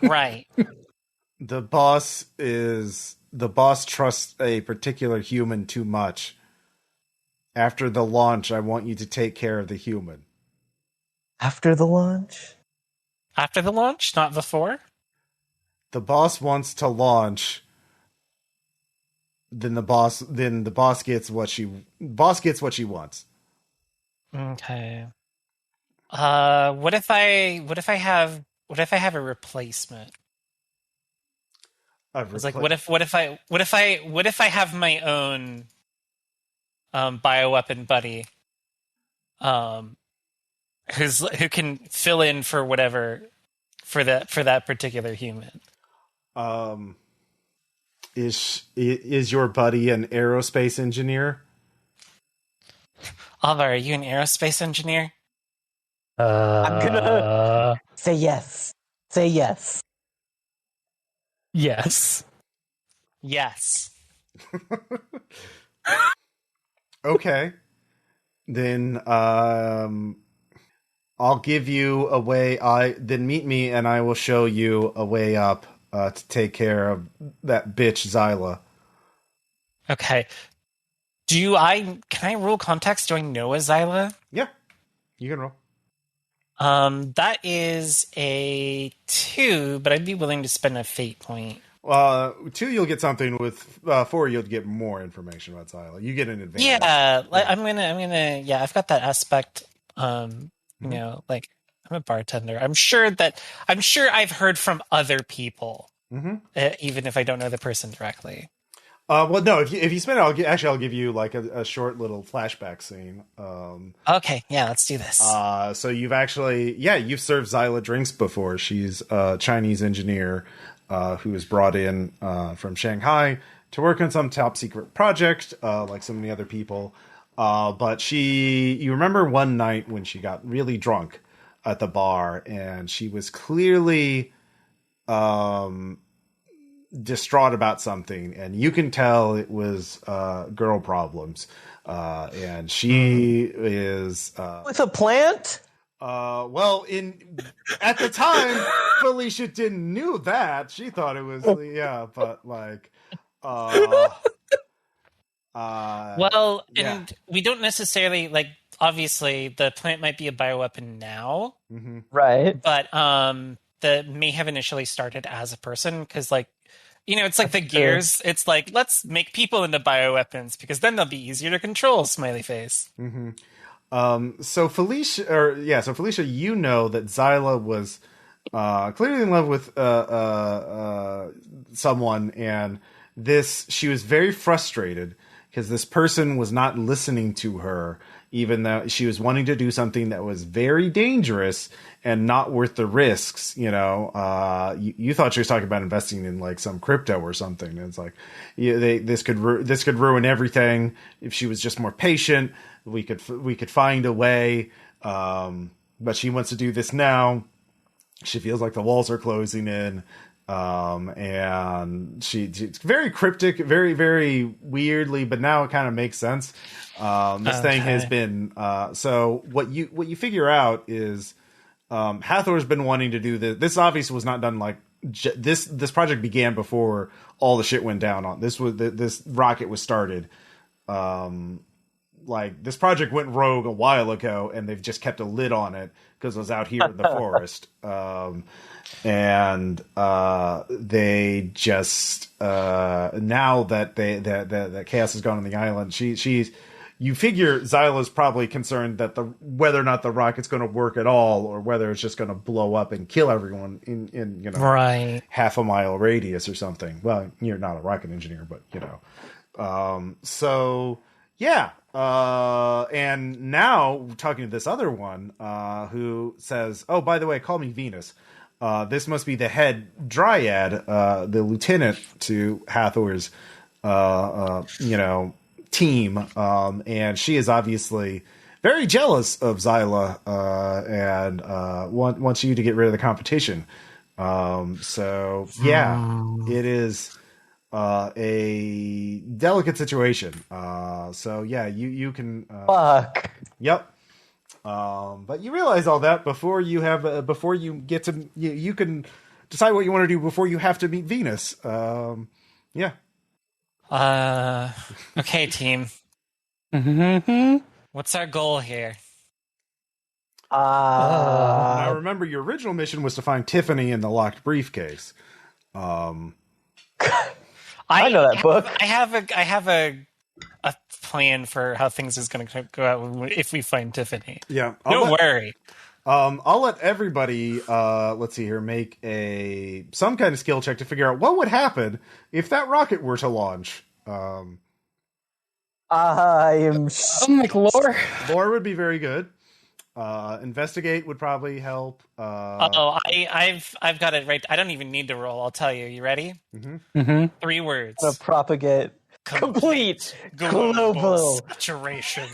Right. The boss trusts a particular human too much. After the launch, I want you to take care of the human. After the launch? After the launch, not before? The boss wants to launch. Then the boss gets what she wants. Okay. What if I have a replacement? It's like what if I have my own bioweapon buddy who can fill in for whatever for that particular human. Is your buddy an aerospace engineer? Aava, are you an aerospace engineer? I'm gonna say yes. Say yes. Yes. Yes. Okay. Then I'll give you a way. Then meet me, and I will show you a way up to take care of that bitch Zyla. Okay. Can I roll context? Do I know a Zyla? Yeah, you can roll. That is a 2, but I'd be willing to spend a fate point. 2, you'll get something. With 4, you'll get more information about Zyla. You get an advantage. Yeah, I'm gonna. Yeah, I've got that aspect. You know, like I'm a bartender. I'm sure I've heard from other people, even if I don't know the person directly. Well, no. If you spend it, I'll give you like a short little flashback scene. Okay, yeah, let's do this. So you've served Zyla drinks before. She's a Chinese engineer who was brought in from Shanghai to work on some top secret project, like so many other people. But you remember one night when she got really drunk at the bar, and she was clearly distraught about something, and you can tell it was girl problems. And she is With a plant? well, at the time, Felicia didn't knew that. She thought it was but like and we don't necessarily like. Obviously, the plant might be a bioweapon now, Right. but that may have initially started as a person because, like, you know, it's like the Gears. It's like let's make people into bioweapons because then they'll be easier to control. Smiley face. So Felicia, you know that Zyla was clearly in love with someone, and she was very frustrated because this person was not listening to her, even though she was wanting to do something that was very dangerous and not worth the risks. You thought she was talking about investing in like some crypto or something. And it's like, this could ruin everything. If she was just more patient, we could find a way. But she wants to do this now. She feels like the walls are closing in. And she's very cryptic, very, very weirdly, but now it kind of makes sense. This thing has been, so what you figure out is, Hathor's been wanting to do this. This obviously was not done like this project began before all the shit went down on this rocket was started. Like this project went rogue a while ago and they've just kept a lid on it because it was out here in the forest. And they just now that that chaos has gone on the island, you figure Xyla's probably concerned that whether or not the rocket's going to work at all, or whether it's just going to blow up and kill everyone in right, half a mile radius or something. Well, you're not a rocket engineer, but so yeah. And now talking to this other one who says, "Oh, by the way, call me Venus." This must be the head Dryad, the lieutenant to Hathor's, team. And she is obviously very jealous of Xyla, and wants you to get rid of the competition. So yeah, it is a delicate situation. So yeah, you can Fuck. Yep. But you realize all that before you get to you can decide what you want to do before you have to meet Venus. Yeah. Okay, team. What's our goal here? Now remember, your original mission was to find Tiffany in the locked briefcase. I know that book. I have a plan for how things is going to go out if we find Tiffany. Yeah, Don't worry. I'll let everybody, let's see here, make some kind of skill check to figure out what would happen if that rocket were to launch. I am. Like lore. Lore would be very good. Investigate would probably help. I've got it right. I don't even need to roll. I'll tell you. You ready? 3 words. Propagate. Complete global saturation.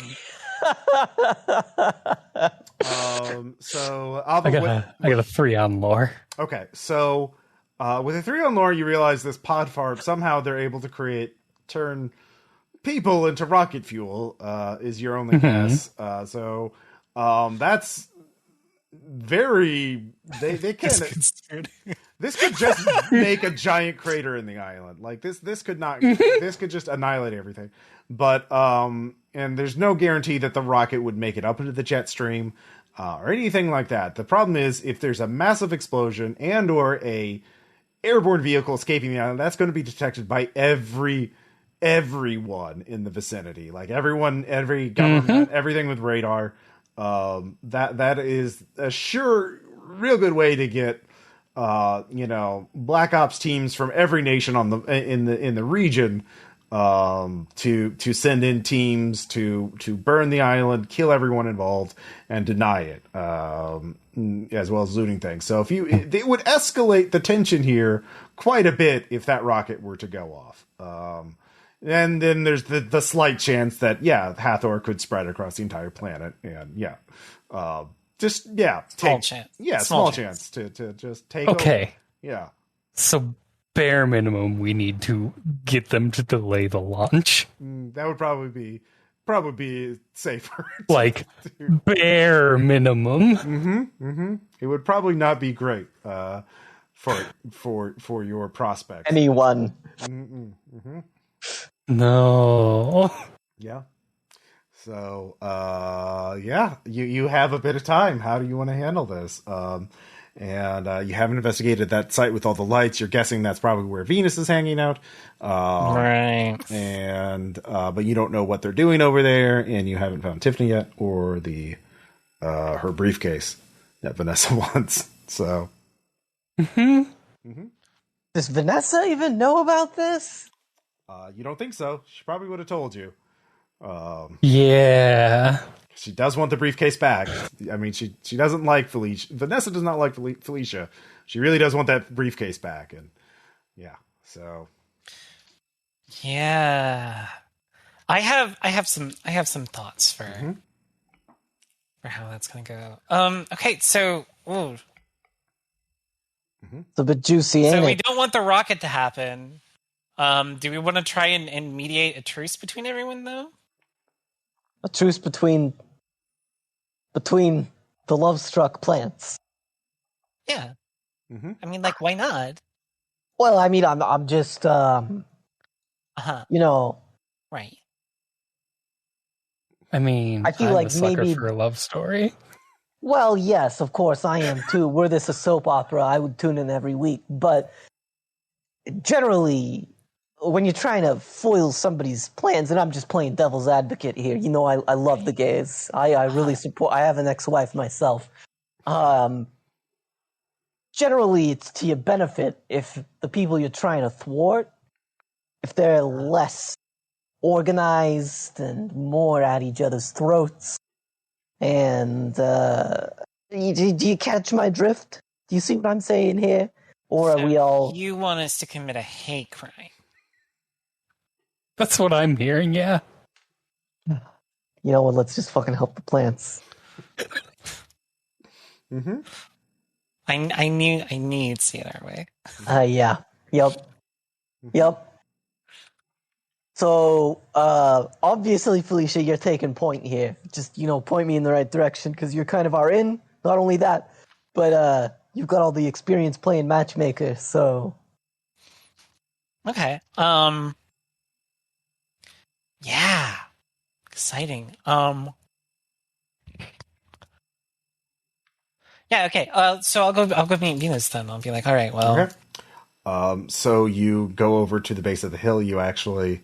So I got a 3 on lore. Okay, so with a 3 on lore, you realize this pod farm somehow they're able to turn people into rocket fuel. Is your only guess? So that's very they can. This could just make a giant crater in the island. Like this could not. This could just annihilate everything. But and there's no guarantee that the rocket would make it up into the jet stream or anything like that. The problem is if there's a massive explosion and or a airborne vehicle escaping the island, that's going to be detected by everyone in the vicinity. Like every government, everything with radar. That is a real good way to get black ops teams from every nation in the region to send in teams to burn the island, kill everyone involved, and deny it, as well as looting things. So they would escalate the tension here quite a bit if that rocket were to go off. And then there's the slight chance that Hathor could spread across the entire planet, and small chance to just take okay over. Yeah. So bare minimum, we need to get them to delay the launch. That would probably be safer. Like bare minimum. It would probably not be great for your prospects. Anyone. No. Yeah. So, you have a bit of time. How do you want to handle this? And you haven't investigated that site with all the lights. You're guessing that's probably where Venus is hanging out. Right. And, but you don't know what they're doing over there, and you haven't found Tiffany yet, or her briefcase that Vanessa wants. So, Does Vanessa even know about this? You don't think so? She probably would have told you. Yeah. She does want the briefcase back. I mean, she doesn't like Felicia. Vanessa does not like Felicia. She really does want that briefcase back, and yeah. So Yeah. I have some thoughts for how that's gonna go. Okay, so It's a bit juicy, ain't so we it? don't want the rocket to happen. Do we want to try and mediate a truce between everyone though? A truce between the love-struck plants. Yeah. I mean, like, why not? Well, I mean, I'm just Right. I mean, I feel I'm like a sucker maybe- for a love story. Well, yes, of course I am too. Were this a soap opera, I would tune in every week. But generally, when you're trying to foil somebody's plans, and I'm just playing devil's advocate here, I love the gays. I really support. I have an ex-wife myself. Generally, it's to your benefit if the people you're trying to thwart, if they're less organized and more at each other's throats. And do you catch my drift? Do you see what I'm saying here? Or So are we all... You want us to commit a hate crime? That's what I'm hearing, yeah. You know what, let's just fucking help the plants. I knew you'd see it our way. Yeah. Yep. So, obviously, Felicia, you're taking point here. Just, point me in the right direction, because you're kind of our in. Not only that, but you've got all the experience playing matchmaker, so... Okay. Yeah. Exciting. Yeah, okay. So I'll go meet Venus then. I'll be like, all right, well. Okay. So you go over to the base of the hill. You actually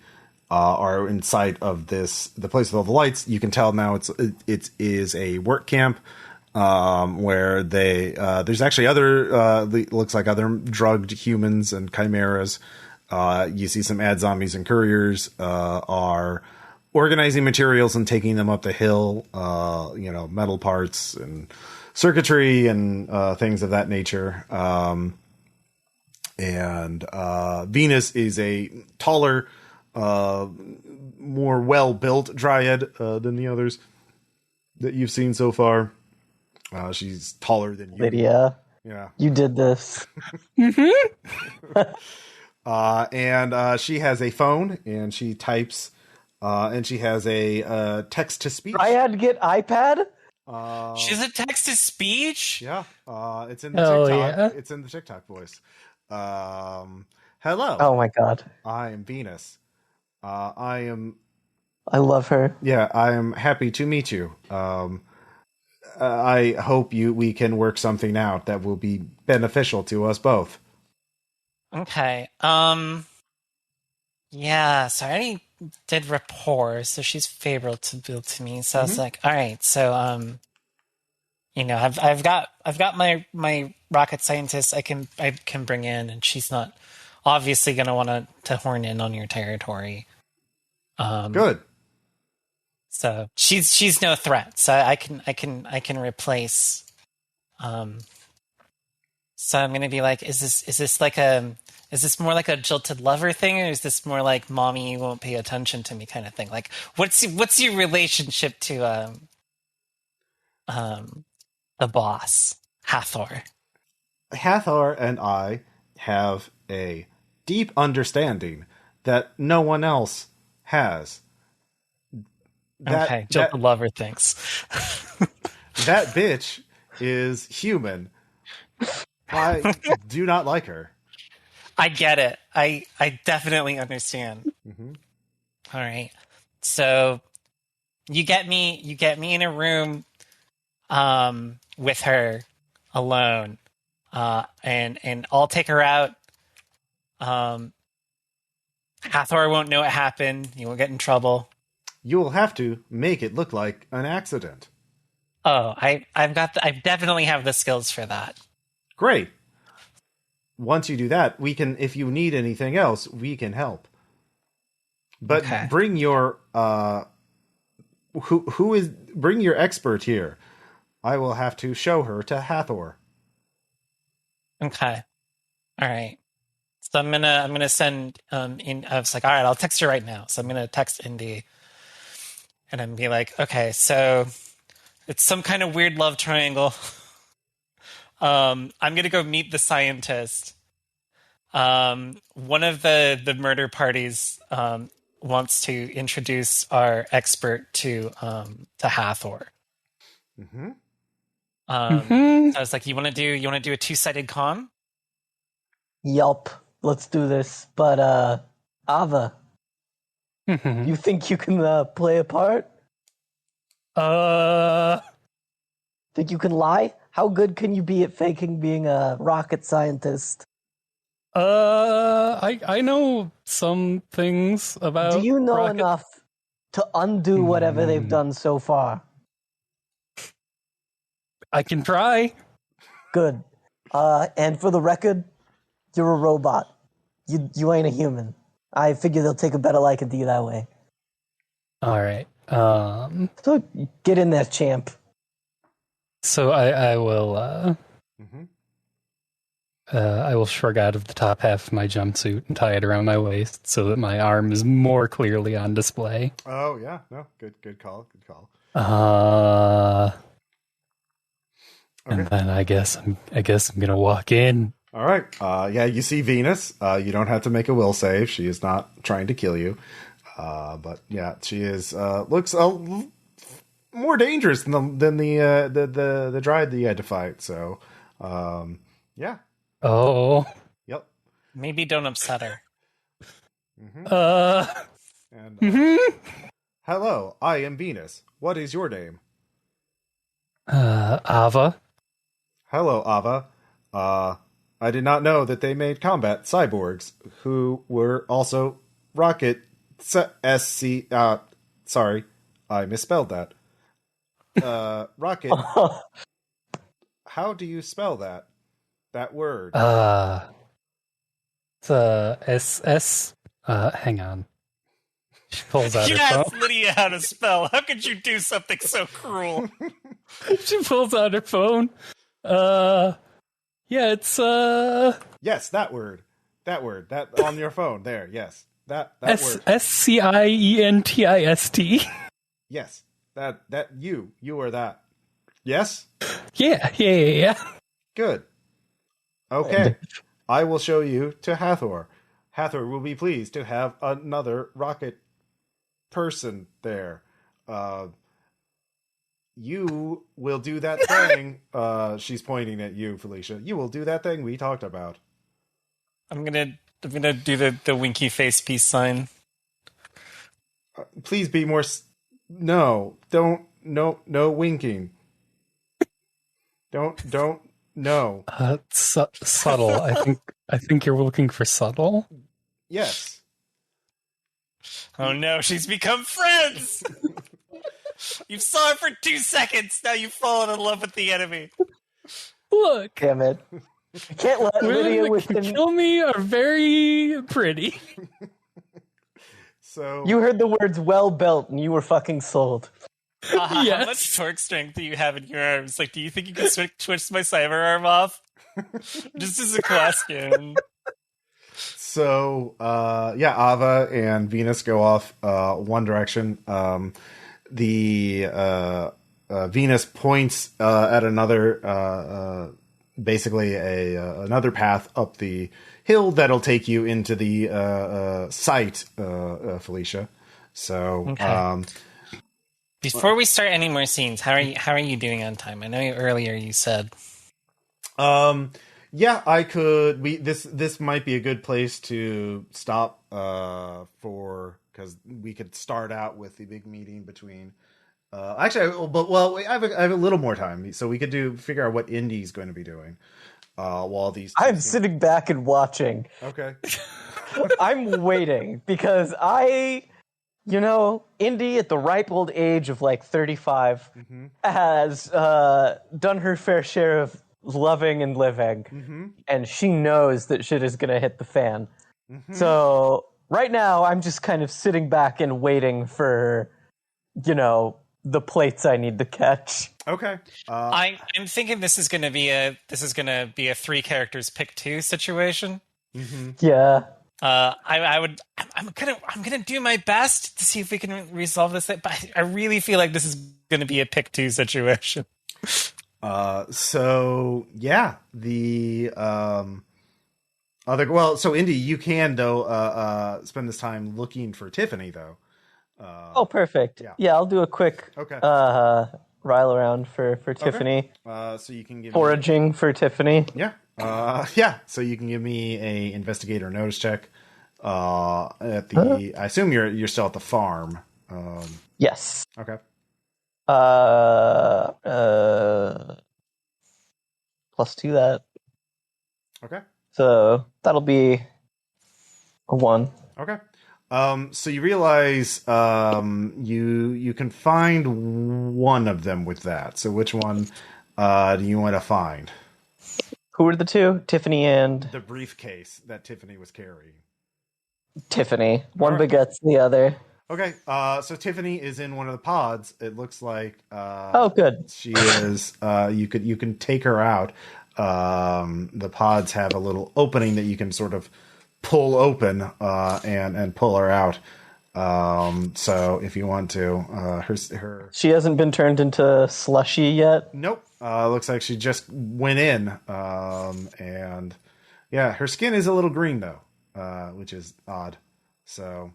are in sight of the place with all the lights. You can tell now it is a work camp where there's actually looks like other drugged humans and chimeras. You see some ad zombies and couriers are organizing materials and taking them up the hill. Metal parts and circuitry and things of that nature. And Venus is a taller, more well-built dryad than the others that you've seen so far. She's taller than you. Lydia, Yeah. you did this. And she has a phone, and she types, and she has a text-to-speech. Dryad get iPad? She's a text to speech? Yeah, it's in the TikTok. Yeah. It's in the TikTok voice. Hello. Oh my god. I am Venus. I love her. Yeah, I am happy to meet you. I hope we can work something out that will be beneficial to us both. Okay. Yeah, so I already did rapport, so she's favorable to me. So I was like, all right, so I've got my rocket scientist I can bring in, and she's not obviously gonna want to horn in on your territory. Good. So she's no threat. So I can replace. So I'm gonna be like, is this more like a jilted lover thing, or is this more like mommy you won't pay attention to me kind of thing? Like, what's your relationship to the boss, Hathor? Hathor and I have a deep understanding that no one else has. Jilted lover thinks. That bitch is human. I do not like her. I get it. I definitely understand. All right. So you get me in a room with her alone. And I'll take her out. Hathor won't know what happened. You won't get in trouble. You will have to make it look like an accident. Oh, I definitely have the skills for that. Great. once you do that, we can. If you need anything else, we can help. But bring your bring your expert here. I will have to show her to Hathor. Okay. All right. So I'm gonna send in. I was like, all right, I'll text her right now. So I'm gonna text Indy, and I'm be like, okay, so it's some kind of weird love triangle. I'm gonna go meet the scientist. One of the murder parties wants to introduce our expert to Hathor. Mm-hmm. So I was like, you want to do a 2-sided con? Yup. Let's do this. But Aava, you think you can play a part? Think you can lie? How good can you be at faking being a rocket scientist? I know some things about. Do you know rocket- enough to undo whatever they've done so far? I can try. Good. And for the record, you're a robot. You ain't a human. I figure they'll take a better liking to you that way. All right. So get in there, champ. So I will. I will shrug out of the top half of my jumpsuit and tie it around my waist so that my arm is more clearly on display. Oh yeah, no, good call. And then I guess I'm gonna walk in. All right. Yeah, you see Venus. You don't have to make a will save. She is not trying to kill you. But yeah, she is looks more dangerous than the Dryad that you had to fight. So yeah. Oh. Yep. Maybe don't upset her. Hello, I am Venus. What is your name? Aava. Hello, Aava. I did not know that they made combat cyborgs who were also rocket SC. Sorry, I misspelled that. Rocket. How do you spell that? That word. It's SS. Hang on. She pulls out You her asked phone. Lydia how to spell. How could you do something so cruel? She pulls out her phone. Yeah, it's Yes, that word. That on your phone. There. Yes, that word. SCIENTIST. Yes, that you are that. Yes. Yeah. Good. Okay. I will show you to Hathor. Hathor will be pleased to have another rocket person there. You will do that thing. She's pointing at you, Felicia. You will do that thing we talked about. I'm gonna do the winky face peace sign. Please be more. No, don't. No winking. Don't. No. Subtle. I think you're looking for subtle. Yes. Oh no, she's become friends! You saw her for 2 seconds, now you've fallen in love with the enemy. Look, Damn it. I can't let Lydia women that can within... kill me are very pretty. So You heard the words well built and you were fucking sold. Yes. How much torque strength do you have in your arms? Like, do you think you can twist my cyber arm off? Just as a question. So, yeah, Aava and Venus go off one direction. The Venus points at another, basically another path up the hill that'll take you into the site, Felicia. So, Okay. Before we start any more scenes, how are you doing on time? I know earlier you said. Yeah, I could. This might be a good place to stop because we could start out with the big meeting between. Actually, I have a little more time, so we could figure out what Indy's going to be doing while these. I'm sitting back and watching. Okay. I'm waiting because Indy at the ripe old age of like 35 has done her fair share of loving and living, and she knows that shit is gonna hit the fan. So right now, I'm just kind of sitting back and waiting for, the plates I need to catch. Okay. I'm thinking this is gonna be a 3 characters pick 2 situation. Yeah. I'm gonna do my best to see if we can resolve this thing, but I really feel like this is gonna be a pick 2 situation. So yeah, the so Indy, you can though spend this time looking for Tiffany though. Perfect. Yeah, I'll do a quick rile around for Tiffany. So you can give foraging for Tiffany. Yeah. So you can give me a investigator notice check. At the I assume you're still at the farm. Yes. Okay. +2 that. Okay. So that'll be a 1. Okay. So you realize you can find one of them with that. So which one do you want to find? Who are the 2? Tiffany and the briefcase that Tiffany was carrying. Tiffany. One begets the other. Okay. So Tiffany is in one of the pods. It looks like good. She is you can take her out. The pods have a little opening that you can sort of pull open and pull her out. So if you want to, her she hasn't been turned into slushy yet. Nope. Looks like she just went in. And yeah, her skin is a little green though, which is odd. So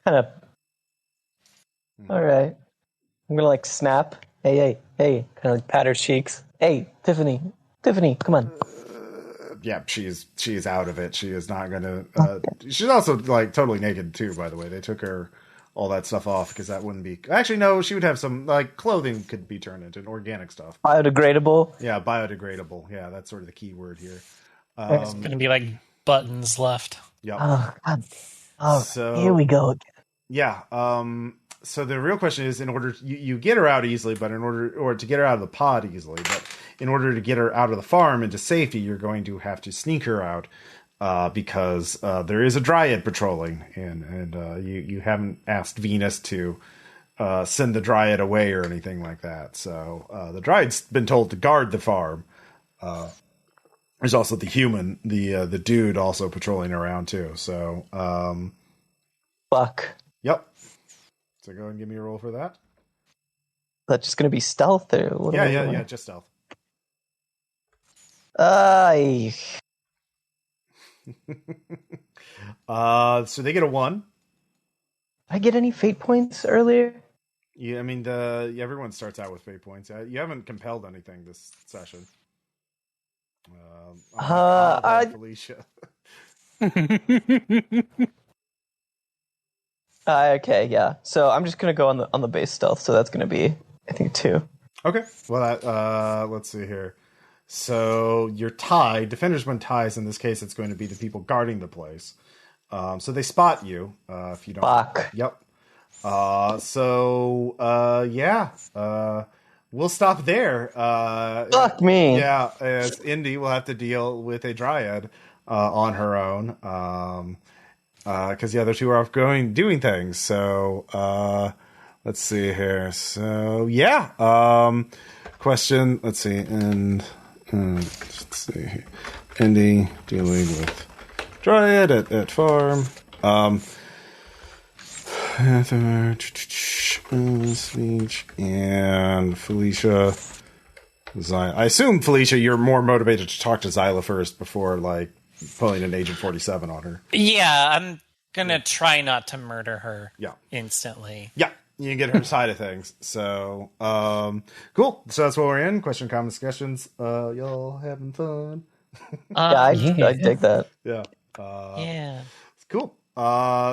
kind of. All right. I'm gonna snap. Hey, kind of pat her cheeks. Hey, Tiffany, come on. Yeah, she is out of it. She is not going to. She's also totally naked too. By the way, they took her all that stuff off because that wouldn't be. Actually, no, she would have some clothing could be turned into organic stuff. Biodegradable. Yeah, biodegradable. Yeah, that's sort of the key word here. It's going to be buttons left. Yeah. Oh God. Oh, so here we go again. Yeah. So the real question is, in order you get her out easily, but to get her out of the pod easily, but in order to get her out of the farm into safety, you're going to have to sneak her out because there is a Dryad patrolling, and you haven't asked Venus to send the Dryad away or anything like that. So the Dryad's been told to guard the farm. There's also the human, the dude, also patrolling around too. So fuck. Yep. So go ahead and give me a roll for that. That's just gonna be stealth or what? Yeah, just stealth. So they get a 1. Did I get any fate points earlier? Yeah, I mean everyone starts out with fate points. You haven't compelled anything this session. Felicia. Okay, yeah. So I'm just gonna go on the base stealth. So that's gonna be, I think, 2. Okay. Well, let's see here. So you're tied. Defenders win ties. In this case, it's going to be the people guarding the place. So they spot you if you don't. Fuck. Yep. We'll stop there. Fuck me. Yeah, as Indy will have to deal with a Dryad on her own. Because the other 2 are off doing things. So let's see here. So yeah. Question. Let's see. And let's see here. Indy dealing with Dryad at farm. Hathor, speech, and Felicia. I assume, Felicia, you're more motivated to talk to Zyla first before pulling an Agent 47 on her. Yeah, I'm gonna try not to murder her. Yeah. Instantly. Yeah, you can get her side of things. So, cool. So that's what we're in. Question, comment, discussions. Y'all having fun? I dig that. Yeah. Yeah. Cool.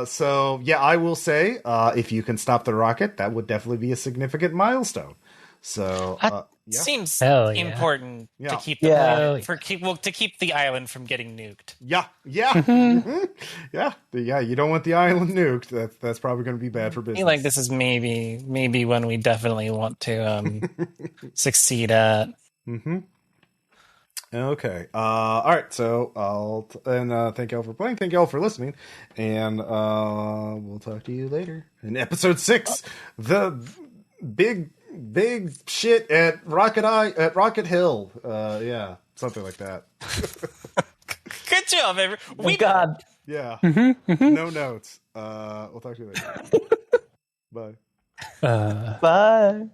So yeah, I will say, if you can stop the rocket, that would definitely be a significant milestone. So seems Hell yeah. important Yeah. to keep to keep the island from getting nuked. Yeah. You don't want the island nuked. That's probably going to be bad for I business. feel like this is maybe when we definitely want to succeed at. Mm-hmm. Okay. All right. So thank y'all for playing. Thank y'all for listening, and we'll talk to you later in episode 6. The big shit at Rocket Hill. Yeah, something like that. Good job, everyone. Oh, God. Yeah. No notes. We'll talk to you later. Bye. Bye.